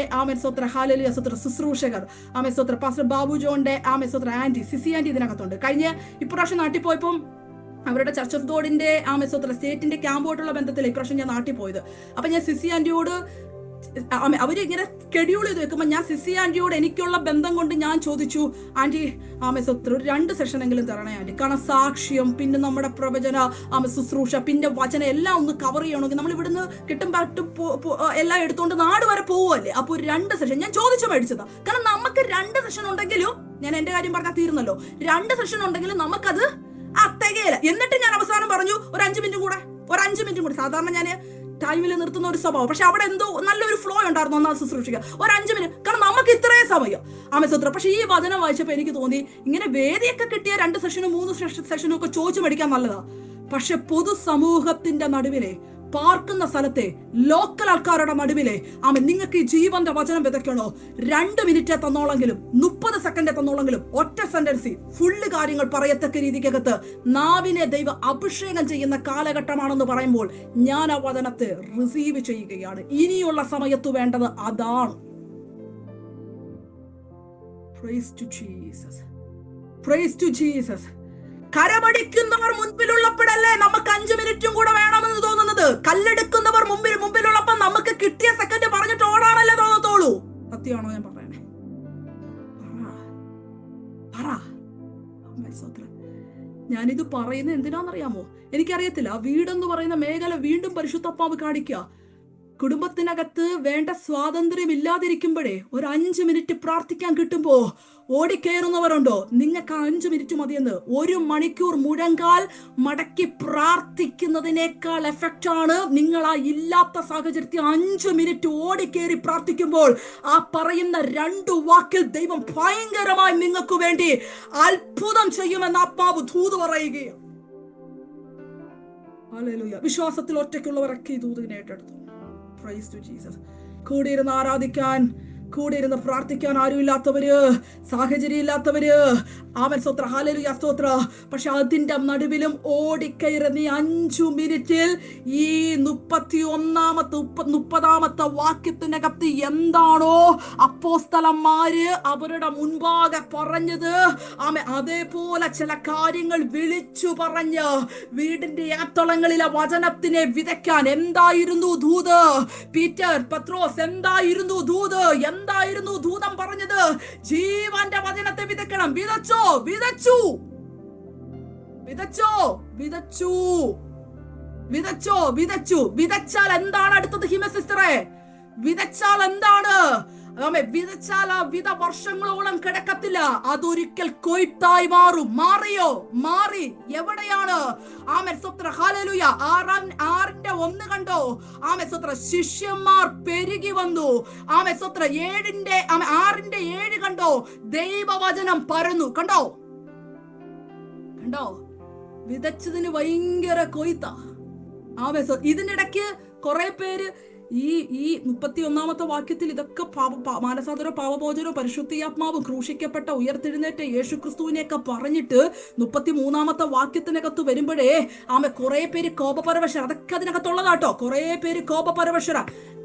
ഹല്ലേലൂയ ശുശ്രൂഷകർ, ആമേസ്തോത്ര പാസ്റ്റർ ബാബു ജോന്റെ ആന്റി സിസി ആന്റി ഇതിനകത്തുണ്ട്. കഴിഞ്ഞ ഇപ്രാവശ്യം നാട്ടിൽ പോയപ്പം അവരുടെ ചർച്ച് ഓഫ് ഗോഡിന്റെ സ്റ്റേറ്റിന്റെ ക്യാമ്പുമായിട്ടുള്ള ബന്ധത്തിൽ ഇപ്രാവശ്യം ഞാൻ നാട്ടിൽ പോയത്. അപ്പൊ ഞാൻ സിസി ആന്റിയോട്, അവരിങ്ങനെ സ്കെഡ്യൂൾ ചെയ്ത് വെക്കുമ്പോൾ ഞാൻ സിസി ആന്റിയോട് എനിക്കുള്ള ബന്ധം കൊണ്ട് ഞാൻ ചോദിച്ചു, ആന്റി ഒരു 2 സെഷനെങ്കിലും തരണേ ആന്റി. കാരണം സാക്ഷ്യം, പിന്നെ നമ്മുടെ പ്രവചന ശുശ്രൂഷ, പിന്നെ വചനം എല്ലാം ഒന്ന് കവർ ചെയ്യണമെങ്കിൽ നമ്മൾ ഇവിടുന്ന് എല്ലാം എടുത്തുകൊണ്ട് നാട് വരെ പോവുമല്ലേ. അപ്പൊ 2 സെഷൻ ഞാൻ ചോദിച്ചു മേടിച്ചതാ. കാരണം നമുക്ക് 2 സെഷൻ ഉണ്ടെങ്കിലും, ഞാൻ എന്റെ കാര്യം പറഞ്ഞാൽ തീർന്നല്ലോ, 2 സെഷൻ ഉണ്ടെങ്കിലും നമുക്കത് തികയില്ല. എന്നിട്ട് ഞാൻ അവസാനം പറഞ്ഞു ഒരു 5 മിനിറ്റും കൂടി. സാധാരണ ഞാൻ ടൈമിൽ നിർത്തുന്ന ഒരു സ്വഭാവം, പക്ഷെ അവിടെ എന്തോ നല്ലൊരു ഫ്ലോ ഉണ്ടായിരുന്നു ഒന്നാമത് ശുശ്രൂഷിക്കുക. ഒരു 5 മിനിറ്റ്, കാരണം നമുക്ക് ഇത്രയും സമയം ആമേസ്തോത്ര. പക്ഷെ ഈ വചനം വായിച്ചപ്പോൾ എനിക്ക് തോന്നി, ഇങ്ങനെ വേദിയൊക്കെ കിട്ടിയ 2 സെഷനും 3 സെഷനും ഒക്കെ ചോദിച്ചു മേടിക്കാൻ നല്ലതാ. പക്ഷെ പൊതുസമൂഹത്തിന്റെ നടുവിലെ, പാർക്കുന്ന സ്ഥലത്തെ ലോക്കൽ ആൾക്കാരുടെ നടുവിലെ നിങ്ങൾക്ക് ഈ ജീവന്റെ വചനം വിതയ്ക്കണോ? 2 മിനിറ്റേ തന്നോളെങ്കിലും 30 സെക്കൻഡേ തന്നോളെങ്കിലും ഒറ്റ സെന്റൻസി ഫുള്ള് കാര്യങ്ങൾ പറയത്തക്ക രീതിക്കകത്ത് നാവിനെ ദൈവം അഭിഷേകം ചെയ്യുന്ന കാലഘട്ടമാണെന്ന് പറയുമ്പോൾ ഞാൻ ആ വചനത്തെ റിസീവ് ചെയ്യുകയാണ്. ഇനിയുള്ള സമയത്ത് വേണ്ടത് അതാണ്. Praise to Jesus. Praise to Jesus. കരമടിക്കുന്നവർ മുൻപിലുള്ളപ്പോഴല്ലേ നമുക്ക് 5 മിനിറ്റും കൂടെ വേണമെന്ന് തോന്നുന്നത്. കല്ലെടുക്കുന്നവർ മുമ്പിലുള്ളപ്പോ നമുക്ക് കിട്ടിയ സെക്കൻഡ് പറഞ്ഞിട്ട് ഓടാനല്ലേ തോന്നത്തോളൂ. സത്യമാണോ ഞാൻ പറയണേ? ഞാനിത് പറയുന്നത് എന്തിനാണെന്നറിയാമോ? എനിക്കറിയത്തില്ല. വീടെന്ന് പറയുന്ന മേഖല വീണ്ടും പരിശുദ്ധാത്മാവ് കാണിക്കുക. കുടുംബത്തിനകത്ത് വേണ്ട സ്വാതന്ത്ര്യം ഇല്ലാതിരിക്കുമ്പോഴേ ഒരു 5 മിനിറ്റ് പ്രാർത്ഥിക്കാൻ കിട്ടുമ്പോ ഓടിക്കയറുന്നവരുണ്ടോ? നിങ്ങൾക്ക് 5 മിനിറ്റ് മതിയെന്ന്. 1 മണിക്കൂർ മുഴങ്കാൽ മടക്കി പ്രാർത്ഥിക്കുന്നതിനേക്കാൾ എഫക്റ്റ് ആണ് നിങ്ങൾ ആ ഇല്ലാത്ത സാഹചര്യത്തിൽ 5 മിനിറ്റ് ഓടിക്കയറി പ്രാർത്ഥിക്കുമ്പോൾ ആ പറയുന്ന 2 വാക്കിൽ ദൈവം ഭയങ്കരമായി നിങ്ങൾക്ക് വേണ്ടി അത്ഭുതം ചെയ്യുമെന്ന് ആത്മാവ് ദൂത് പറയുകയാണ്. ഹല്ലേലൂയ. വിശ്വാസത്തിൽ ഒറ്റയ്ക്കുള്ളവരൊക്കെ ഈ ദൂതിനെ ഏറ്റെടുത്തു. Praise to Jesus. കൂടെ ഇരുന്ന് ആരാധിക്കാൻ, കൂടെ ഇരുന്ന് പ്രാർത്ഥിക്കാൻ ആരുമില്ലാത്തവര്, സാഹചര്യം ഇല്ലാത്തവര്, ആമേൻ സ്തോത്ര, ഹല്ലേലൂയ സ്തോത്ര. പക്ഷെ അതിന്റെ നടുവിലും ഓടിക്കയറുന്ന 5 മിനിറ്റിൽ ഈ 30ാമത്തെ വാക്യത്തിനകത്ത് എന്താണോ അപ്പോസ്തലന്മാര് അവരുടെ മുൻപാകെ പറഞ്ഞത്, അതേപോലെ ചില കാര്യങ്ങൾ വിളിച്ചു പറഞ്ഞ് വീടിന്റെ അത്തളങ്ങളിലെ വചനത്തിനെ വിതയ്ക്കാൻ എന്തായിരുന്നു ദൂത്? പീറ്റർ, പത്രോസ്, എന്തായിരുന്നു ദൂത്? എന്തായിരുന്നു ദൂതം പറഞ്ഞത്? ജീവന്റെ വചനത്തെ വിതയ്ക്കണം. വിതച്ചോ? വിതച്ചു. വിതച്ചോ? വിതച്ചു. വിതച്ചോ? വിതച്ചു. വിതച്ചാൽ എന്താണ് അടുത്തത്? ഹിമ സിസ്റ്ററെ, വിതച്ചാൽ എന്താണ്? വിതച്ചാൽ ആ വിത വർഷങ്ങളോളം കിടക്കത്തില്ല. അതൊരിക്കൽ കൊയ്ത്തായി മാറും. മാറിയോ? മാറി. എവിടെയാണ്? ആമേൻ സ്തോത്ര, ഹല്ലേലൂയ. 6:1 കണ്ടോ? ആമേൻ സ്തോത്ര, ശിഷ്യന്മാർ പെരുകി വന്നു. ആമേൻ സ്തോത്ര, 6:7 കണ്ടോ? ദൈവവചനം പരന്നു. കണ്ടോ? കണ്ടോ? വിതച്ചതിന് ഭയങ്കര കൊയ്ത്ത. ആമേൻ. ഇതിനിടയ്ക്ക് കുറെ പേര് ഈ 31ാമത്തെ വാക്യത്തിൽ ഇതൊക്കെ മാനസാന്തരോ പാവമോചനോ പരിശുദ്ധാത്മാവും ക്രൂശിക്കപ്പെട്ട ഉയർത്തെഴുന്നേറ്റ യേശു ക്രിസ്തുവിനെയൊക്കെ പറഞ്ഞിട്ട് 33ാമത്തെ വാക്യത്തിനകത്ത് വരുമ്പോഴേ കുറെ പേര് കോപപരവശര. അതൊക്കെ അതിനകത്തുള്ളതാട്ടോ. കുറെ പേര് കോപപരവശര.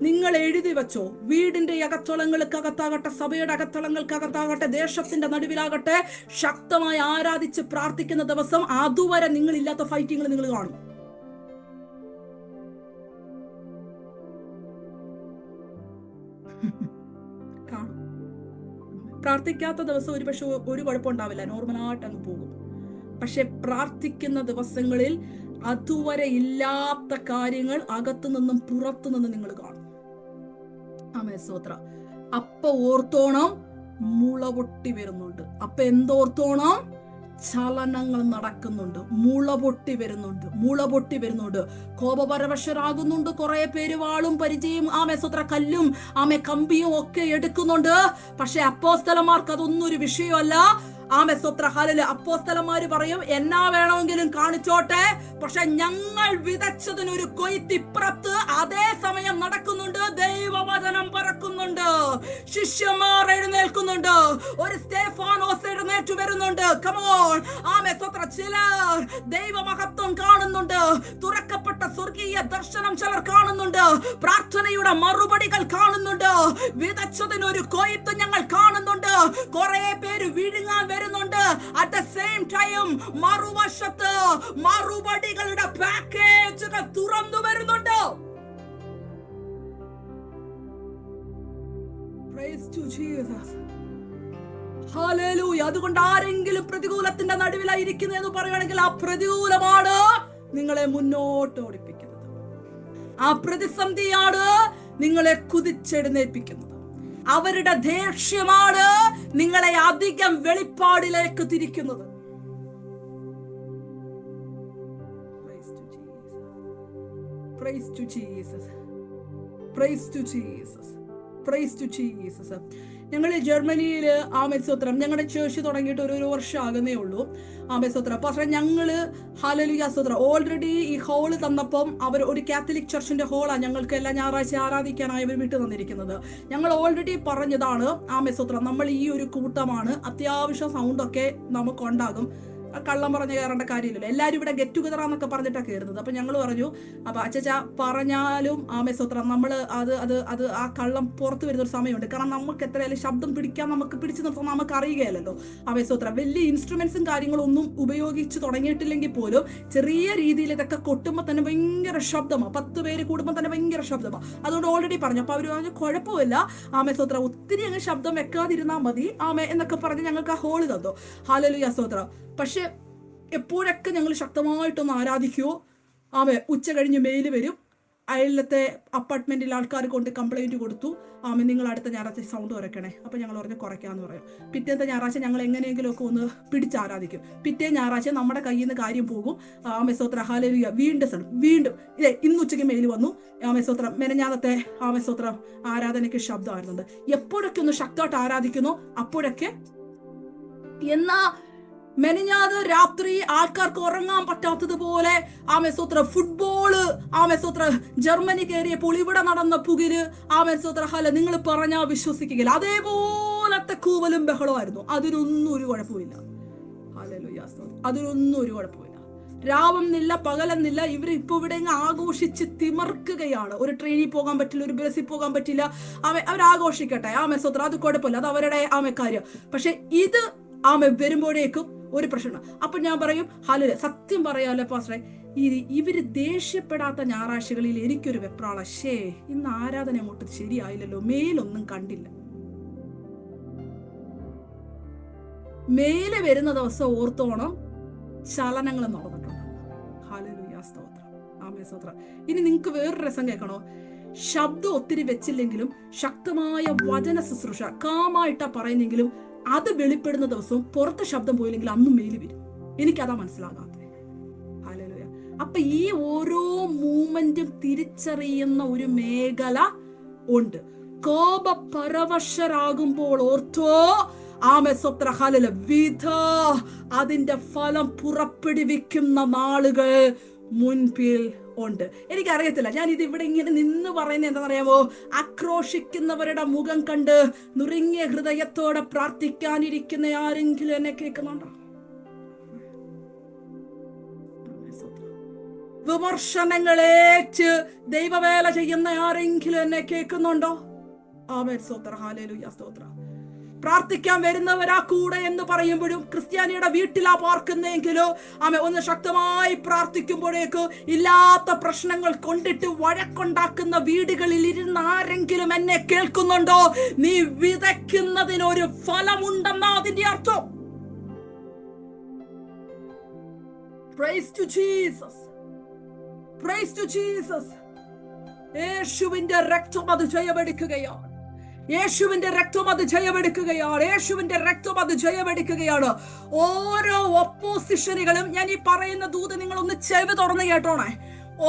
നിങ്ങൾ എഴുതി വെച്ചോ. വീടിന്റെ അകത്തളങ്ങൾക്കകത്താകട്ടെ, സഭയുടെ അകത്തളങ്ങൾക്കകത്താകട്ടെ, ദേശത്തിന്റെ നടുവിലാകട്ടെ, ശക്തമായി ആരാധിച്ച് പ്രാർത്ഥിക്കുന്ന ദിവസം അതുവരെ നിങ്ങളില്ലാത്ത ഫൈറ്റിങ്ങൾ നിങ്ങൾ കാണും. പ്രാർത്ഥിക്കാത്ത ദിവസം ഒരുപക്ഷെ ഒരു കുഴപ്പമുണ്ടാവില്ല, നോർമലായിട്ട് അങ്ങ് പോകും. പക്ഷെ പ്രാർത്ഥിക്കുന്ന ദിവസങ്ങളിൽ അതുവരെ ഇല്ലാത്ത കാര്യങ്ങൾ അകത്തു നിന്നും പുറത്തു നിന്നും നിങ്ങൾ കാണും. ആമേൻ സ്തോത്ര. അപ്പൊ ഓർത്തോണം, മുള പൊട്ടി വരുന്നുണ്ട്. അപ്പൊ എന്തോർത്തോണം? ചലനങ്ങൾ നടക്കുന്നുണ്ട്. മുള പൊട്ടി വരുന്നുണ്ട്. മുള പൊട്ടി വരുന്നുണ്ട്. കോപപരവശരാകുന്നുണ്ട്. കുറെ പേര് വാളും പരിചയം, സ്തോത്ര, കല്ലും കമ്പിയും ഒക്കെ എടുക്കുന്നുണ്ട്. പക്ഷെ അപ്പോസ്തലന്മാർക്ക് അതൊന്നും ഒരു വിഷയമല്ല. സ്തോത്ര, ഹല്ലേലൂയ. അപ്പോസ്തലന്മാര് പറയും, എന്നാ വേണമെങ്കിലും കാണിച്ചോട്ടെ, പക്ഷെ ഞങ്ങൾ വിതച്ചതിനൊരു കൊയ്ത്തിപ്പുറത്ത് അതേ സമയം നടക്കുന്നുണ്ട്. ദൈവവചനം പറക്കുന്നുണ്ട്. ശിഷ്യന്മാർ എഴുന്നേൽക്കുന്നുണ്ട്. ഒരു സ്തേഫാനോസ് എഴുന്നേറ്റ് വരുന്നുണ്ട്. കമോൺ. സ്തോത്ര. ചിലർ ദൈവമഹത്വം കാണുന്നുണ്ട്. തുറക്കപ്പെട്ട സ്വർഗീയ ദർശനം ചിലർ കാണുന്നുണ്ട്. പ്രാർത്ഥനയുടെ മറുപടികൾ കാണുന്നുണ്ട്. വിതച്ചതിനൊരു കൊയ്ത്ത് ഞങ്ങൾ കാണുന്നുണ്ട്. കുറെ പേര് വിഴുങ്ങാൻ വരുന്നുണ്ട്. അറ്റ് ദ സെയിം ടൈം മറുവശത്ത് മറുപടികളുടെ പാക്കേജുകൾ തുറന്നു വരുന്നുണ്ട്. Praise to Jesus. Hallelujah. അതുകൊണ്ട് ആരെങ്കിലും പ്രതികൂലത്തിന്റെ നടുവിലായിരിക്കുന്നു എന്ന് പറയുകയാണെങ്കിൽ ആ പ്രതികൂലമാണ് നിങ്ങളെ മുന്നോട്ട് ഓടിപ്പിക്കുന്നത്. ആ പ്രതിസന്ധിയാണ് നിങ്ങളെ കുതിച്ചെഴുന്നേൽപ്പിക്കുന്നത്. അവരുടെ ദേഷ്യമാണ് നിങ്ങളെ അധികം വെളിപ്പാടിലേക്ക് തിരിക്കുന്നത്. Praise to Jesus. Praise to Jesus. Praise to Jesus. ഞങ്ങൾ ജർമ്മനിയില് സ്തോത്രം, ഞങ്ങളുടെ ചേർച്ച് തുടങ്ങിയിട്ട് ഒരു വർഷം ആകുന്നേ ഉള്ളൂ. സ്തോത്രം. പക്ഷെ ഞങ്ങള് ഹല്ലേലൂയ സ്തോത്രം ഓൾറെഡി ഈ ഹോള് തന്നപ്പം അവർ ഒരു കാത്തലിക് ചർച്ചിന്റെ ഹോളാണ് ഞങ്ങൾക്ക് എല്ലാ ഞായറാഴ്ച ആരാധിക്കാനായി അവർ വിട്ടു തന്നിരിക്കുന്നത്. ഞങ്ങൾ ഓൾറെഡി പറഞ്ഞതാണ് സ്തോത്രം, നമ്മൾ ഈ ഒരു കൂട്ടമാണ്, അത്യാവശ്യം സൗണ്ടൊക്കെ നമുക്കുണ്ടാകും. കള്ളം പറഞ്ഞ് കയറേണ്ട കാര്യമില്ലല്ലോ, എല്ലാവരും ഇവിടെ ഗെറ്റ് ടുഗദറാന്നൊക്കെ പറഞ്ഞിട്ടാണ് കയറുന്നത്. അപ്പൊ ഞങ്ങൾ പറഞ്ഞു, അപ്പൊ അച്ഛാ പറഞ്ഞാലും സ്തോത്രം നമ്മൾ അത് ആ കള്ളം പുറത്തു വരുന്ന ഒരു സമയമുണ്ട്. കാരണം നമുക്ക് എത്രയായാലും ശബ്ദം പിടിക്കാൻ നമുക്ക് പിടിച്ചു നിർത്താൻ നമുക്ക് അറിയുകയല്ലോ. സ്തോത്രം വലിയ ഇൻസ്ട്രുമെന്റ്സും കാര്യങ്ങളും ഒന്നും ഉപയോഗിച്ച് തുടങ്ങിയിട്ടില്ലെങ്കിൽ പോലും ചെറിയ രീതിയിൽ ഇതൊക്കെ കൊട്ടുമ്പോൾ തന്നെ ഭയങ്കര ശബ്ദമാണ്. 10 പേര് കൂടുമ്പോൾ തന്നെ ഭയങ്കര ശബ്ദമാണ്. അതുകൊണ്ട് ഓൾറെഡി പറഞ്ഞു. അപ്പൊ അവര് പറഞ്ഞു കുഴപ്പമില്ല സ്തോത്രം, ഒത്തിരി അങ്ങ് ശബ്ദം വെക്കാതിരുന്നാൽ മതി എന്നൊക്കെ പറഞ്ഞ് ഞങ്ങൾക്ക് ആ ഹോള് തന്നു. ഹല്ലേലൂയ സ്തോത്രം. പക്ഷെ എപ്പോഴൊക്കെ ഞങ്ങൾ ശക്തമായിട്ടൊന്ന് ആരാധിക്കുവോ ഉച്ച കഴിഞ്ഞ് മെയിൽ വരും, അയലത്തെ അപ്പാർട്ട്മെന്റിൽ ആൾക്കാർ കൊണ്ട് കംപ്ലൈന്റ് കൊടുത്തു, നിങ്ങൾ അടുത്ത ഞായറാഴ്ച സൗണ്ട് കുറയ്ക്കണേ. അപ്പൊ ഞങ്ങൾ പറഞ്ഞ് കുറയ്ക്കാന്ന് പറയും. പിറ്റേത്തെ ഞായറാഴ്ച ഞങ്ങൾ എങ്ങനെയെങ്കിലും ഒക്കെ ഒന്ന് പിടിച്ചാരാധിക്കും. പിറ്റേ ഞായറാഴ്ച നമ്മുടെ കയ്യിൽ നിന്ന് കാര്യം പോകും. സ്തോത്രം ഹല്ലേലൂയ. വീണ്ടും ഇന്ന് ഉച്ചയ്ക്ക് മെയിൽ വന്നു സ്തോത്രം, മെനഞ്ഞാന്നത്തെ സ്തോത്രം ആരാധനയ്ക്ക് ശബ്ദമായിരുന്നുണ്ട്. എപ്പോഴൊക്കെ ഒന്ന് ശക്തമായിട്ട് ആരാധിക്കുന്നു അപ്പോഴൊക്കെ. എന്നാ മെനഞ്ഞാത് രാത്രി ആൾക്കാർക്ക് ഉറങ്ങാൻ പറ്റാത്തതുപോലെ സ്തോത്രം ഫുട്ബോള് സ്തോത്രം ജർമ്മനി കയറിയപ്പോൾ ഇവിടെ നടന്ന പുകില് സ്തോത്രം ഹല നിങ്ങൾ പറഞ്ഞാൽ വിശ്വസിക്കുകയില്ല, അതേപോലത്തെ കൂവലും ബഹളമായിരുന്നു. അതിനൊന്നും ഒരു കുഴപ്പമില്ല. ഹല്ലേലൂയ സ്തോത്രം. അതിനൊന്നും ഒരു കുഴപ്പമില്ല. രാവെന്നില്ല പകലെന്നില്ല, ഇവർ ഇപ്പൊ ഇവിടെ ആഘോഷിച്ച് തിമർക്കുകയാണ്. ഒരു ട്രെയിനിൽ പോകാൻ പറ്റില്ല, ഒരു ബസ്സിൽ പോകാൻ പറ്റില്ല, അവരാഘോഷിക്കട്ടെ സ്തോത്രം, അത് കുഴപ്പമില്ല, അത് അവരുടെ കാര്യം. പക്ഷെ ഇത് വരുമ്പോഴേക്കും ഒരു പ്രശ്നം. അപ്പൊ ഞാൻ പറയും ഹല്ലേലൂയ, സത്യം പറയാലോ പാസ്റ്ററെ, ഇവര് ദേഷ്യപ്പെടാത്ത ഞായറാഴ്ചകളിൽ എനിക്കൊരു വെപ്രാള, ഇന്ന് ആരാധന അങ്ങോട്ട് ശരിയായില്ലല്ലോ, മേലൊന്നും കണ്ടില്ല. മേലെ വരുന്ന ദിവസം ഓർത്തോണം ചലനങ്ങൾ നടന്നിട്ടുണ്ട്. ഹല്ലേലൂയ സ്തോത്രം. സ്തോത്രം. ഇനി നിങ്ങൾക്ക് വേറൊരു രസം കേൾക്കണോ? ശബ്ദം ഒത്തിരി വെച്ചില്ലെങ്കിലും ശക്തമായ വചന ശുശ്രൂഷ കാമായിട്ടാ പറയുന്നെങ്കിലും അത് വെളിപ്പെടുന്ന ദിവസവും പുറത്ത് ശബ്ദം പോയില്ലെങ്കിൽ അന്നും മേല് വരും. എനിക്കതാ മനസ്സിലാകാത്തത്. ഹല്ലേലൂയ. അപ്പൊ ഈ ഓരോ മൂമെന്റും തിരിച്ചറിയുന്ന ഒരു മേഖല ഉണ്ട്. കോപപരവശരാകുമ്പോൾ ഓർത്തോ സ്തോത്രം ഹല്ലേലൂയ, വിധ അതിന്റെ ഫലം പുറപ്പെടുവിക്കുന്ന നാളുകൾ മുൻപിൽ ഉണ്ട്. എനിക്കറിയത്തില്ല, ഞാൻ ഇത് ഇവിടെ ഇങ്ങനെ നിന്ന് പറയുന്നത് എന്താണെന്നറിയാമോ? ആക്രോശിക്കുന്നവരുടെ മുഖം കണ്ട് നുറുങ്ങിയ ഹൃദയത്തോടെ പ്രാർത്ഥിക്കാനിരിക്കുന്ന ആരെങ്കിലും എന്നെ കേൾക്കുന്നുണ്ടോ? വിമർശനങ്ങളേറ്റ് ദൈവവേല ചെയ്യുന്ന ആരെങ്കിലും എന്നെ കേൾക്കുന്നുണ്ടോ? സ്തോത്രം ഹല്ലേലൂയ സ്തോത്രം. പ്രാർത്ഥിക്കാൻ വരുന്നവരാ കൂടെ എന്ന് പറയുമ്പോഴും ക്രിസ്ത്യാനിയുടെ വീട്ടിലാ പാർക്കുന്നെങ്കിലോ ഒന്ന് ശക്തമായി പ്രാർത്ഥിക്കുമ്പോഴേക്ക് ഇല്ലാത്ത പ്രശ്നങ്ങൾ കൊണ്ടിട്ട് വഴക്കുണ്ടാക്കുന്ന വീടുകളിൽ ഇരുന്ന് ആരെങ്കിലും എന്നെ കേൾക്കുന്നുണ്ടോ? നീ വിതയ്ക്കുന്നതിനൊരു ഫലമുണ്ടെന്നാ അതിന്റെ അർത്ഥം. Praise to Jesus. Praise to Jesus. യേശുവിന്റെ രക്തം അത് ജയമെടുക്കുകയാണ്. യേശുവിന്റെ രക്തം അത് ജയമെടുക്കുകയാണ്. യേശുവിന്റെ രക്തം അത് ജയമെടുക്കുകയാണ്. ഓരോ ഒപ്പോസിഷനുകളും, ഞാൻ ഈ പറയുന്ന ദൂത് നിങ്ങളൊന്ന് ചെവി തുറന്ന് കേട്ടോണേ.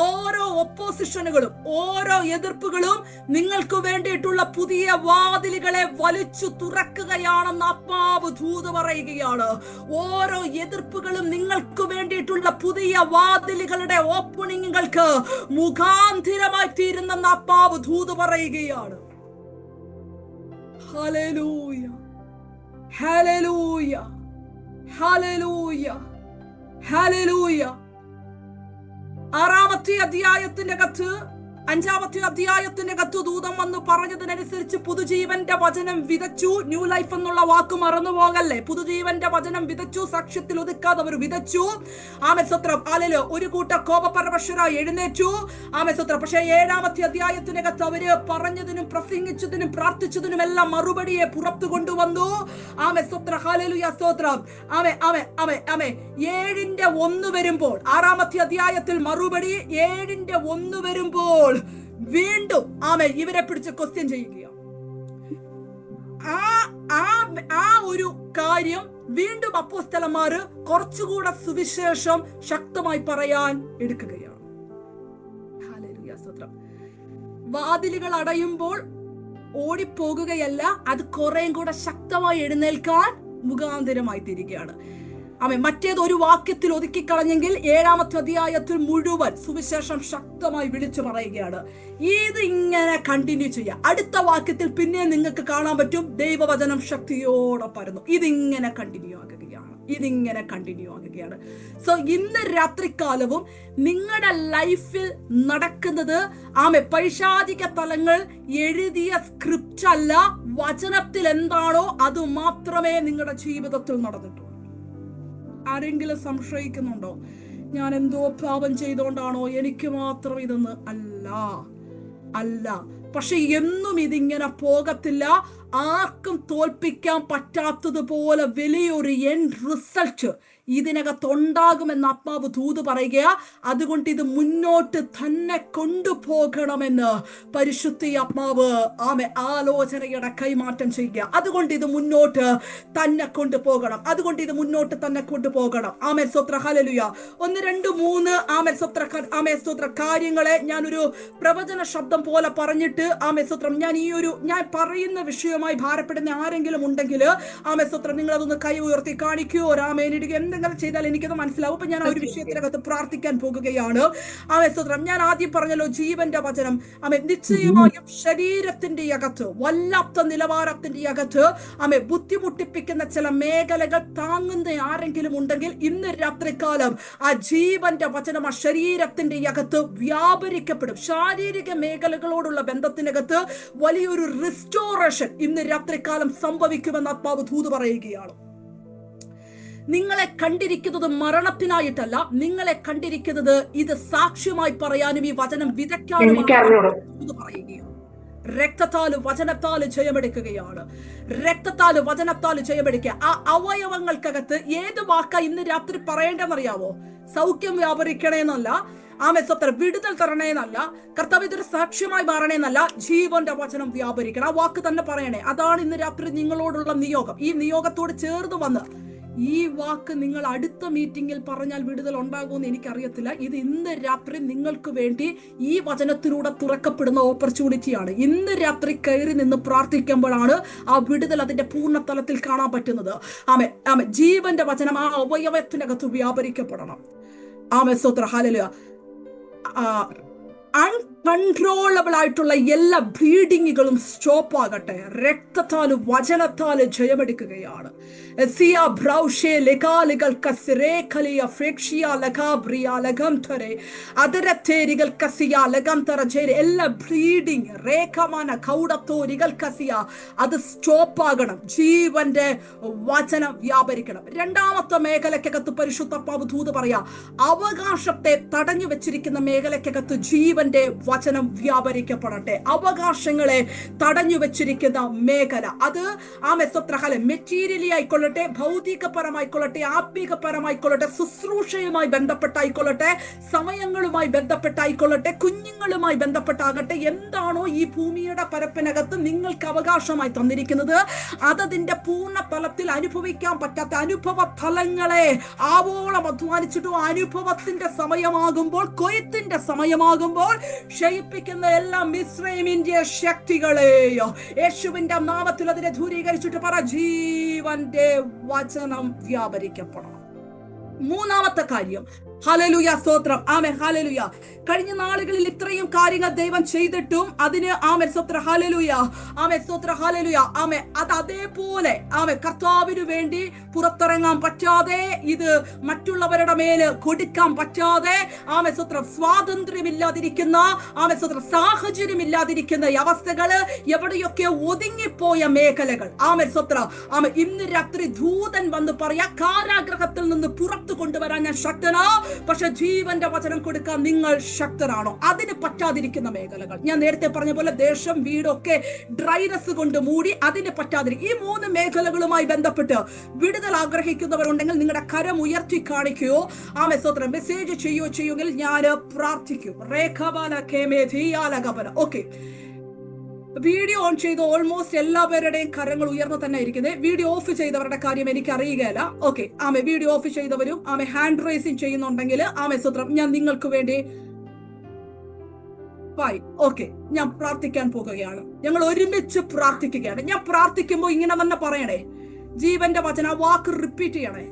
ഓരോ ഒപ്പോസിഷനുകളും, ഓരോ എതിർപ്പുകളും നിങ്ങൾക്ക് വേണ്ടിയിട്ടുള്ള പുതിയ വാതിലുകളെ വലിച്ചു തുറക്കുകയാണെന്ന് ആത്മാവ് ദൂത് പറയുകയാണ്. ഓരോ എതിർപ്പുകളും നിങ്ങൾക്ക് വേണ്ടിയിട്ടുള്ള പുതിയ വാതിലുകളുടെ ഓപ്പണിങ്ങുകൾക്ക് മുഖാന്തിരമായി തീരുന്നെന്ന് ആത്മാവ് ദൂത് പറയുകയാണ്. Hallelujah, hallelujah, hallelujah, hallelujah. 6-ാമത്തെ അധ്യായത്തിന്റെ കത്ത്, 5-ാമത്തെ അധ്യായത്തിന്റെ കത്ത് ദൂതൻ വന്ന് പറഞ്ഞതിനനുസരിച്ച് പുതുജീവന്റെ വചനം വിതച്ചു. ന്യൂ ലൈഫ് എന്നുള്ള വാക്ക് മറന്നു പോകല്ലേ. പുതുജീവന്റെ വചനം വിതച്ചു, സാക്ഷ്യത്തിൽ ഒതുക്കാതെ അവർ വിതച്ചു. സ്തോത്രം ഹല്ലേലൂയ. ഒരു കൂട്ട കോപപരവശരായി എഴുന്നേറ്റു. സ്തോത്രം. പക്ഷേ 7-ാമത്തെ അധ്യായത്തിന്റെ കത്ത് അവര് പറഞ്ഞതിനും പ്രസംഗിച്ചതിനും പ്രാർത്ഥിച്ചതിനും എല്ലാം മറുപടിയെ പുറത്തു കൊണ്ടുവന്നു. സ്തോത്രം ഹല്ലേലൂയ സ്തോത്രം. 7-1 വരുമ്പോൾ, 6-ാമത്തെ അധ്യായത്തിൽ മറുപടി 7-1 വരുമ്പോൾ വീണ്ടും ഇവരെ പിടിച്ച് ക്വസ്റ്റ്യൻ ചെയ്യുകയാണ്. ആ ഒരു കാര്യം വീണ്ടും അപ്പോസ്തലന്മാര് കുറച്ചുകൂടെ സുവിശേഷം ശക്തമായി പറയാൻ എടുക്കുകയാണ്. ഹല്ലേലൂയ സ്തോത്രം. വാതിലുകൾ അടയുമ്പോൾ ഓടിപ്പോകുകയല്ല, അത് കുറേയും കൂടെ ശക്തമായി എഴുന്നേൽക്കാൻ മുഖാന്തരമായി തീരുകയാണ്. മറ്റേത് ഒരു വാക്യത്തിൽ ഒതുക്കിക്കളഞ്ഞെങ്കിൽ 7-ാമത്തെ അധ്യായത്തിൽ മുഴുവൻ സുവിശേഷം ശക്തമായി വിളിച്ചു പറയുകയാണ്. ഇത് ഇങ്ങനെ കണ്ടിന്യൂ ചെയ്യുക. അടുത്ത വാക്യത്തിൽ പിന്നെ നിങ്ങൾക്ക് കാണാൻ പറ്റും ദൈവവചനം ശക്തിയോടെ പരന്നു. ഇതിങ്ങനെ കണ്ടിന്യൂ ആകുകയാണ്. ഇതിങ്ങനെ കണ്ടിന്യൂ ആകുകയാണ്. സോ ഇന്ന് രാത്രികാലവും നിങ്ങളുടെ ലൈഫിൽ നടക്കുന്നത് പൈശാചിക തലങ്ങൾ എഴുതിയ സ്ക്രിപ്റ്റ് അല്ല, വചനത്തിൽ എന്താണോ അത് മാത്രമേ നിങ്ങളുടെ ജീവിതത്തിൽ നടന്നിട്ടുള്ളൂ. ആരെങ്കിലും സംശയിക്കുന്നുണ്ടോ ഞാൻ എന്തോ പാപം ചെയ്തോണ്ടാണോ എനിക്ക് മാത്രം ഇതെന്ന്? അല്ല. പക്ഷെ എന്നും ഇതിങ്ങനെ പോകത്തില്ല. ആർക്കും തോൽപ്പിക്കാൻ പറ്റാത്തതുപോലെ വലിയൊരു എൻഡ് റിസൾട്ട് ഇതിനകത്തുണ്ടാകുമെന്ന് ആത്മാവ് ദൂത് പറയുക. അതുകൊണ്ട് ഇത് മുന്നോട്ട് തന്നെ കൊണ്ടുപോകണമെന്ന് പരിശുദ്ധ ആത്മാവ് ആലോചനയുടെ കൈമാറ്റം ചെയ്യുക. അതുകൊണ്ട് ഇത് മുന്നോട്ട് തന്നെ കൊണ്ടുപോകണം. ആമേൻ സ്തോത്ര ഹല്ലേലൂയ. 1 2 3 സ്തോത്ര കാര്യങ്ങളെ ഞാനൊരു പ്രവചന ശബ്ദം പോലെ പറഞ്ഞിട്ട് സ്തോത്രം ഞാൻ പറയുന്ന വിഷയമായി ഭാരപ്പെടുന്ന ആരെങ്കിലും ഉണ്ടെങ്കിൽ സ്തോത്രം നിങ്ങൾ അതൊന്ന് കൈ ഉയർത്തി കാണിക്കൂ. രാമേനിടുക എന്തെങ്കിലും ചെയ്താൽ എനിക്കത് മനസ്സിലാവും. അപ്പൊ ഞാൻ ആ ഒരു വിഷയത്തിനകത്ത് പ്രാർത്ഥിക്കാൻ പോകുകയാണ്. സ്തോത്രം ഞാൻ ആദ്യം പറഞ്ഞല്ലോ ജീവന്റെ വചനം നിശ്ചയമായും ശരീരത്തിന്റെ അകത്ത് വല്ലാത്ത നിലവാരത്തിന്റെ അകത്ത് ബുദ്ധിമുട്ടിപ്പിക്കുന്ന ചില മേഖലകൾ താങ്ങുന്ന ആരെങ്കിലും ഉണ്ടെങ്കിൽ ഇന്ന് രാത്രികാലം ആ ജീവന്റെ വചനം ആ ശരീരത്തിന്റെ അകത്ത് വ്യാപരിക്കപ്പെടും. ശാരീരിക മേഖലകളോടുള്ള ബന്ധത്തിനകത്ത് വലിയൊരു റിസ്റ്റോറേഷൻ ഇന്ന് രാത്രികാലം സംഭവിക്കുമെന്ന് ആത്മാവ് ദൂത് പറയുകയാണ്. നിങ്ങളെ കണ്ടിരിക്കുന്നത് മരണത്തിനായിട്ടല്ല, നിങ്ങളെ കണ്ടിരിക്കുന്നത് ഇത് സാക്ഷ്യമായി പറയാനും ഈ വചനം വിതയ്ക്കാനും പറയുകയാണ്. രക്തത്താലും വചനത്താലും ജയമെടുക്കുകയാണ്. വചനത്താലും ജയമെടുക്കുക. ആ അവയവങ്ങൾക്കകത്ത് ഏത് വാക്കാ ഇന്ന് രാത്രി പറയേണ്ടെന്നറിയാവോ? സൗഖ്യം വ്യാപരിക്കണേന്നല്ല, സ്തോത്രം വിടുതൽ തരണേന്നല്ല, കർത്താവ് ഇതൊരു സാക്ഷ്യമായി മാറണേന്നല്ല, ജീവന്റെ വചനം വ്യാപരിക്കണം. ആ വാക്ക് തന്നെ പറയണേ. അതാണ് ഇന്ന് രാത്രി നിങ്ങളോടുള്ള നിയോഗം. ഈ നിയോഗത്തോട് ചേർന്ന് വന്ന് ഈ വാക്ക് നിങ്ങൾ അടുത്ത മീറ്റിംഗിൽ പറഞ്ഞാൽ വിടുതൽ ഉണ്ടാകുമെന്ന് എനിക്കറിയത്തില്ല. ഇത് ഇന്ന് രാത്രി നിങ്ങൾക്ക് വേണ്ടി ഈ വചനത്തിലൂടെ തുറക്കപ്പെടുന്ന ഓപ്പർച്യൂണിറ്റിയാണ്. ഇന്ന് രാത്രി കയറി നിന്ന് പ്രാർത്ഥിക്കുമ്പോഴാണ് ആ വിടുതൽ അതിന്റെ പൂർണ്ണ തലത്തിൽ കാണാൻ പറ്റുന്നത്. ജീവന്റെ വചനം ആ അവയവത്തിനകത്ത് വ്യാപരിക്കപ്പെടണം. സ്തോത്ര ഹല്ലേലൂയ. അൺകൺട്രോളബിൾ ആയിട്ടുള്ള എല്ലാ ബ്ലീഡിങ്ങുകളും സ്റ്റോപ്പ് ആകട്ടെ. രക്തത്താലും വചനത്താലും ജയമെടുക്കുകയാണ്. എല്ലാ ബ്ലീഡിങ് അത് സ്റ്റോപ്പ് ആകണം. ജീവന്റെ വചനം വ്യാപരിക്കണം. രണ്ടാമത്തെ മേഖലക്കകത്ത് പരിശുദ്ധാത്മാവ് ദൂത് പറയാ, അവകാശത്തെ തടഞ്ഞു വെച്ചിരിക്കുന്ന മേഖലക്കകത്ത് ജീവന്റെ വചനം വ്യാപരിക്കപ്പെടട്ടെ. അവകാശങ്ങളെ തടഞ്ഞു വെച്ചിരിക്കുന്ന മേഖല അത് മെറ്റീരിയലി ആയിക്കൊള്ളട്ടെ, ഭൗതികപരമായിക്കൊള്ളട്ടെ, ആത്മീകപരമായിക്കൊള്ളട്ടെ, ശുശ്രൂഷയുമായി ബന്ധപ്പെട്ടായിക്കൊള്ളട്ടെ, സമയങ്ങളുമായി ബന്ധപ്പെട്ടായിക്കൊള്ളട്ടെ, കുഞ്ഞുങ്ങളുമായി ബന്ധപ്പെട്ടാകട്ടെ, എന്താണോ ഈ ഭൂമിയുടെ പരപ്പിനകത്ത് നിങ്ങൾക്ക് അവകാശമായി തന്നിരിക്കുന്നത് അതതിന്റെ പൂർണ്ണ തലത്തിൽ അനുഭവിക്കാൻ പറ്റാത്ത അനുഭവ തലങ്ങളെ ആവോളം അധ്വാനിച്ചിട്ടും അനുഭവത്തിന്റെ സമയമാകുമ്പോൾ, കൊയ്ത്തിന്റെ സമയമാകുമ്പോൾ ക്ഷയിപ്പിക്കുന്ന എല്ലാ മിസ്രൈമിന്റെ ശക്തികളെയോ യേശുവിന്റെ നാമത്തിൽ അതിനെ ദൂരീകരിച്ചിട്ട് പറ, ജീവന്റെ വചനം വ്യാപരിക്കപ്പെടണം. മൂന്നാമത്തെ കാര്യം, ഹല്ലേലൂയ, സ്തോത്രം, ആമേൻ, ഹല്ലേലൂയ. കഴിഞ്ഞ നാളുകളിൽ ഇത്രയും കാര്യങ്ങൾ ദൈവം ചെയ്തിട്ടും അതിന് സ്തോത്ര ഹല്ലേലൂയ, സ്തോത്ര ഹല്ലേലൂയ, അത് അതേപോലെ കർത്താവിന് വേണ്ടി പുറത്തിറങ്ങാൻ പറ്റാതെ, ഇത് മറ്റുള്ളവരുടെ മേല് കൊടുക്കാൻ പറ്റാതെ, സ്തോത്രം, സ്വാതന്ത്ര്യമില്ലാതിരിക്കുന്ന, സ്തോത്രം, സാഹചര്യമില്ലാതിരിക്കുന്ന അവസ്ഥകള്, എവിടെയൊക്കെ ഒതുങ്ങിപ്പോയ മേഖലകൾ, സ്തോത്രം, ഇന്ന് രാത്രി ദൂതൻ വന്ന് പറയാ, കാരാഗ്രഹത്തിൽ നിന്ന് പുറത്തു കൊണ്ടുവരാൻ ഞാൻ ശക്തനാ. പക്ഷെ ജീവന്റെ വചനം കൊടുക്കാൻ നിങ്ങൾ ശക്തരാണോ? അതിന് പറ്റാതിരിക്കുന്ന മേഖലകൾ, ഞാൻ നേരത്തെ പറഞ്ഞ പോലെ ദേശം വീടൊക്കെ ഡ്രൈനസ് കൊണ്ട് മൂടി, അതിന് പറ്റാതിരിക്കും. ഈ 3 മേഖലകളുമായി ബന്ധപ്പെട്ട് വിടുതൽ ആഗ്രഹിക്കുന്നവരുണ്ടെങ്കിൽ നിങ്ങളുടെ കരം ഉയർത്തി കാണിക്കുകയോ സ്തോത്രം മെസ്സേജ് ചെയ്യുമെങ്കിൽ ഞാൻ പ്രാർത്ഥിക്കും. ഓക്കെ, വീഡിയോ ഓൺ ചെയ്ത് ഓൾമോസ്റ്റ് എല്ലാവരുടെയും കരങ്ങൾ ഉയർന്നു തന്നെ ഇരിക്കുന്നത്. വീഡിയോ ഓഫ് ചെയ്തവരുടെ കാര്യം എനിക്ക് അറിയുകയല്ല. ഓക്കെ, വീഡിയോ ഓഫ് ചെയ്തവരും ഹാൻഡ് റൈസിംഗ് ചെയ്യുന്നുണ്ടെങ്കിൽ സ്തോത്രം, ഞാൻ നിങ്ങൾക്ക് വേണ്ടി ഓക്കെ, ഞാൻ പ്രാർത്ഥിക്കാൻ പോകുകയാണ്. ഞങ്ങൾ ഒരുമിച്ച് പ്രാർത്ഥിക്കുകയാണ്. ഞാൻ പ്രാർത്ഥിക്കുമ്പോൾ ഇങ്ങനെ തന്നെ പറയണേ, ജീവന്റെ വചന വാക്ക് റിപ്പീറ്റ് ചെയ്യണേ.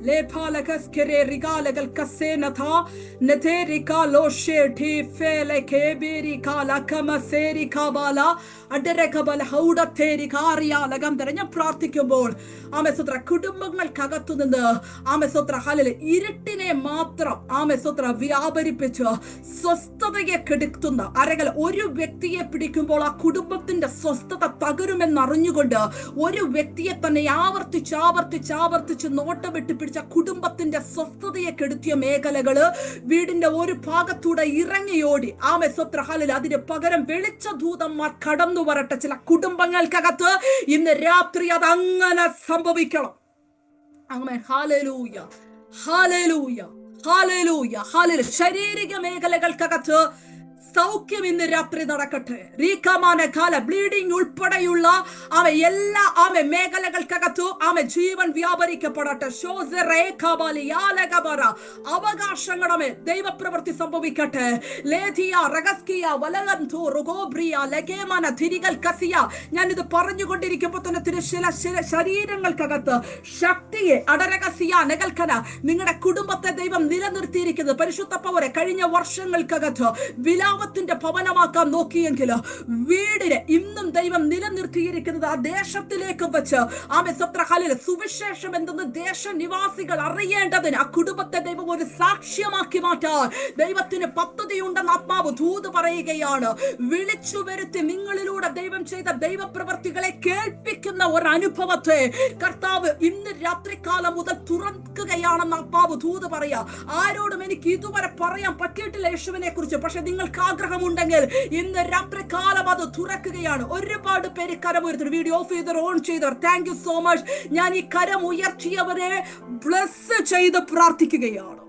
ഞാൻ പ്രാർത്ഥിക്കുമ്പോൾ ആമേസ്തോത്ര കുടുംബങ്ങൾക്കകത്തു നിന്ന് ആമേസ്തോത്ര ഹല്ലേലൂയ ഇരുട്ടിനെ മാത്രം ആമേസ്തോത്ര വ്യാപരിപ്പിച്ച് സ്വസ്ഥതയെ കെടുത്തുന്ന അരകൾ ഒരു വ്യക്തിയെ പിടിക്കുമ്പോൾ ആ കുടുംബത്തിന്റെ സ്വസ്ഥത തകരുമെന്നറിഞ്ഞുകൊണ്ട് ഒരു വ്യക്തിയെ തന്നെ ആവർത്തിച്ച് നോട്ടമിട്ട് പിടിച്ച കുടുംബത്തിന്റെ സ്വസ്ഥതയെ കെടുത്തിയ മേഖലകള് വീടിന്റെ ഒരു ഭാഗത്തൂടെ ഇറങ്ങിയോടി ആമേസ്തോത്ര ഹല്ലേലൂയ അതിന് പകരം വെളിച്ചദൂതന്മാർ കടന്നു വരട്ടെ. ചില കുടുംബങ്ങൾക്കകത്ത് ഇന്ന് രാത്രി അത് അങ്ങനെ സംഭവിക്കണം. Amen. Hallelujah, hallelujah, hallelujah, hallelujah. ശാരീരിക മേഖലകൾക്കകത്ത് സൗഖ്യം ഇന്ന് രാത്രി നടക്കട്ടെ. ബ്ലീഡിംഗ് ഉൾപ്പെടെയുള്ള എല്ലാ മേഖലകൾക്കകത്തും ജീവൻ വ്യാപരിക്കപ്പെടട്ടെ. അവകാശങ്ങളെ ദൈവപ്രവൃത്തി സംഭവിക്കട്ടെ. ഞാനിത് പറഞ്ഞുകൊണ്ടിരിക്കുമ്പോൾ തന്നെ ചില ശരീരങ്ങൾക്കകത്ത് ശക്തിയെ നിങ്ങളുടെ കുടുംബത്തെ ദൈവം നിലനിർത്തിയിരിക്കുന്നത് പരിശുദ്ധ പൗരൻ കഴിഞ്ഞ വർഷങ്ങൾക്കകത്ത് വിലാപത്തിന്റെ ഭവനമാക്കാൻ നോക്കിയെങ്കിൽ വീടിനെ ഇന്നും ദൈവം നിലനിർത്തിയിരിക്കുന്നത് ആ ദേശത്തിലേക്ക് വെച്ച് സുവിശേഷം എന്തെന്ന് ദേശനിവാസികൾ അറിയേണ്ടതിന് ആ കുടുംബത്തെ ദൈവം ഒരു സാക്ഷ്യമാക്കി മാറ്റാൻ ദൈവത്തിന് പദ്ധതിയുണ്ടെന്ന് ആത്മാവ് ദൂത് പറയുകയാണ്. വിളിച്ചു വരുത്തി നിങ്ങളിലൂടെ ദൈവം ചെയ്ത ദൈവപ്രവൃത്തികളെ കേൾപ്പിക്കുന്ന ഒരു അനുഭവത്തെ കർത്താവ് ഇന്ന് രാത്രികാലം മുതൽ തുറക്കുകയാണെന്ന് ആത്മാവ് ദൂത് പറയാ. ആരോടും എനിക്ക് ഇതുവരെ പറയാൻ പറ്റിയിട്ടില്ല യേശുവിനെ കുറിച്ച്. പക്ഷെ നിങ്ങൾക്ക് ആഗ്രഹമുണ്ടെങ്കിൽ ഇന്ന് രാത്രികാലം അത് തുറക്കുകയാണ്. ഒരുപാട് പേര് കരമുയർത്തി വീഡിയോ ഓഫ് ചെയ്തവർ ഓൺ ചെയ്തവർ താങ്ക് യു സോ മച്ച്. ഞാൻ ഈ കരം ഉയർത്തിയവരെ ബ്ലസ് ചെയ്ത് പ്രാർത്ഥിക്കുകയാണ്.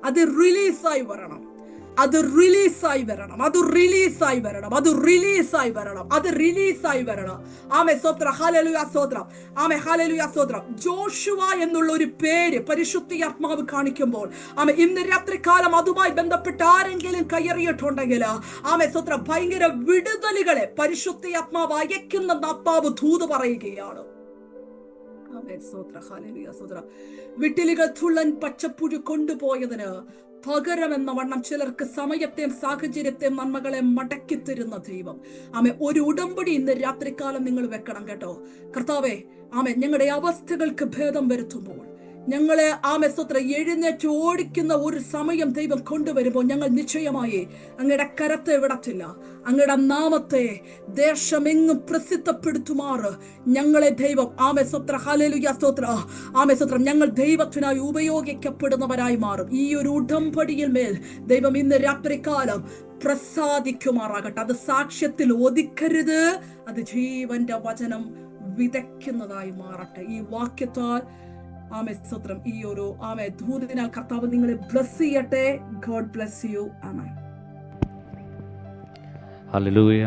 അത് റിലീസായി വരണം, അത് റിലീസായി വരണം, അത് റിലീസായി വരണം, അത് റിലീസായി വരണം, അത് റിലീസായി വരണം. ആമേ സ്തോത്രം, ഹല്ലേലൂയ സ്തോത്രം, ആമേ ഹല്ലേലൂയ സ്തോത്രം. ജോഷുവ എന്നുള്ള ഒരു പേര് പരിശുദ്ധാത്മാവ് കാണിക്കുമ്പോൾ ആമേ ഇന്ന് രാത്രികാലം അതുമായി ബന്ധപ്പെട്ട് ആരെങ്കിലും കയറിയിട്ടുണ്ടെങ്കിൽ ആമേ സ്തോത്രം ഭയങ്കര വിടുതലുകളെ പരിശുദ്ധാത്മാവ് അയക്കുന്ന ആത്മാവ് ദൂത് പറയുകയാണ്. വിട്ടിലുകൾ തുള്ളൻ പച്ചപ്പുഴു കൊണ്ടുപോയതിന് പകരമെന്ന വണ്ണം ചിലർക്ക് സമയത്തെയും സാഹചര്യത്തെയും നന്മകളെ മടക്കി തരുന്ന ദൈവം. ആമേ ഒരു ഉടമ്പടി ഇന്ന് രാത്രികാലം നിങ്ങൾ വെക്കണം കേട്ടോ. കർത്താവേ ആമേ ഞങ്ങളുടെ അവസ്ഥകൾക്ക് ഭേദം വരുത്തുമ്പോൾ ഞങ്ങളെ ആമേ സ്തോത്രം എഴുന്നേറ്റ് ഓടിക്കുന്ന ഒരു സമയം ദൈവം കൊണ്ടുവരുമ്പോൾ ഞങ്ങൾ നിശ്ചയമായി അങ്ങയുടെ കരത്തെ വിടത്തില്ല. അങ്ങയുടെ നാമത്തെ ദേശമെങ്ങും പ്രസിദ്ധപ്പെടുത്തുമാറ് ഞങ്ങളെ ദൈവം ആമേ സ്തോത്രം ഹല്ലേലൂയ സ്തോത്രം ആമേ സ്തോത്രം ഞങ്ങൾ ദൈവത്തിനായി ഉപയോഗിക്കപ്പെടുന്നവരായി മാറും. ഈ ഒരു ഉടമ്പടിയിൽ മേൽ ദൈവം ഇന്ന് രാത്രികാലം പ്രസാദിക്കുമാറാകട്ടെ. അത് സാക്ഷ്യത്തിൽ ഒതുക്കരുത്, അത് ജീവന്റെ വചനം വിതയ്ക്കുന്നതായി മാറട്ടെ. ഈ വാക്യത്താൽ ആമേ സ്തോത്രം ഈ ഒരു ആമേ ദൂതനാൽ കർത്താവ് നിങ്ങളെ ബ്ലസ് ചെയ്യട്ടെ. God bless you. Amen. Hallelujah.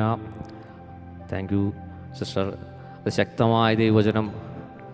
Thank you sister. ശക്തമായ ദൈവവചനം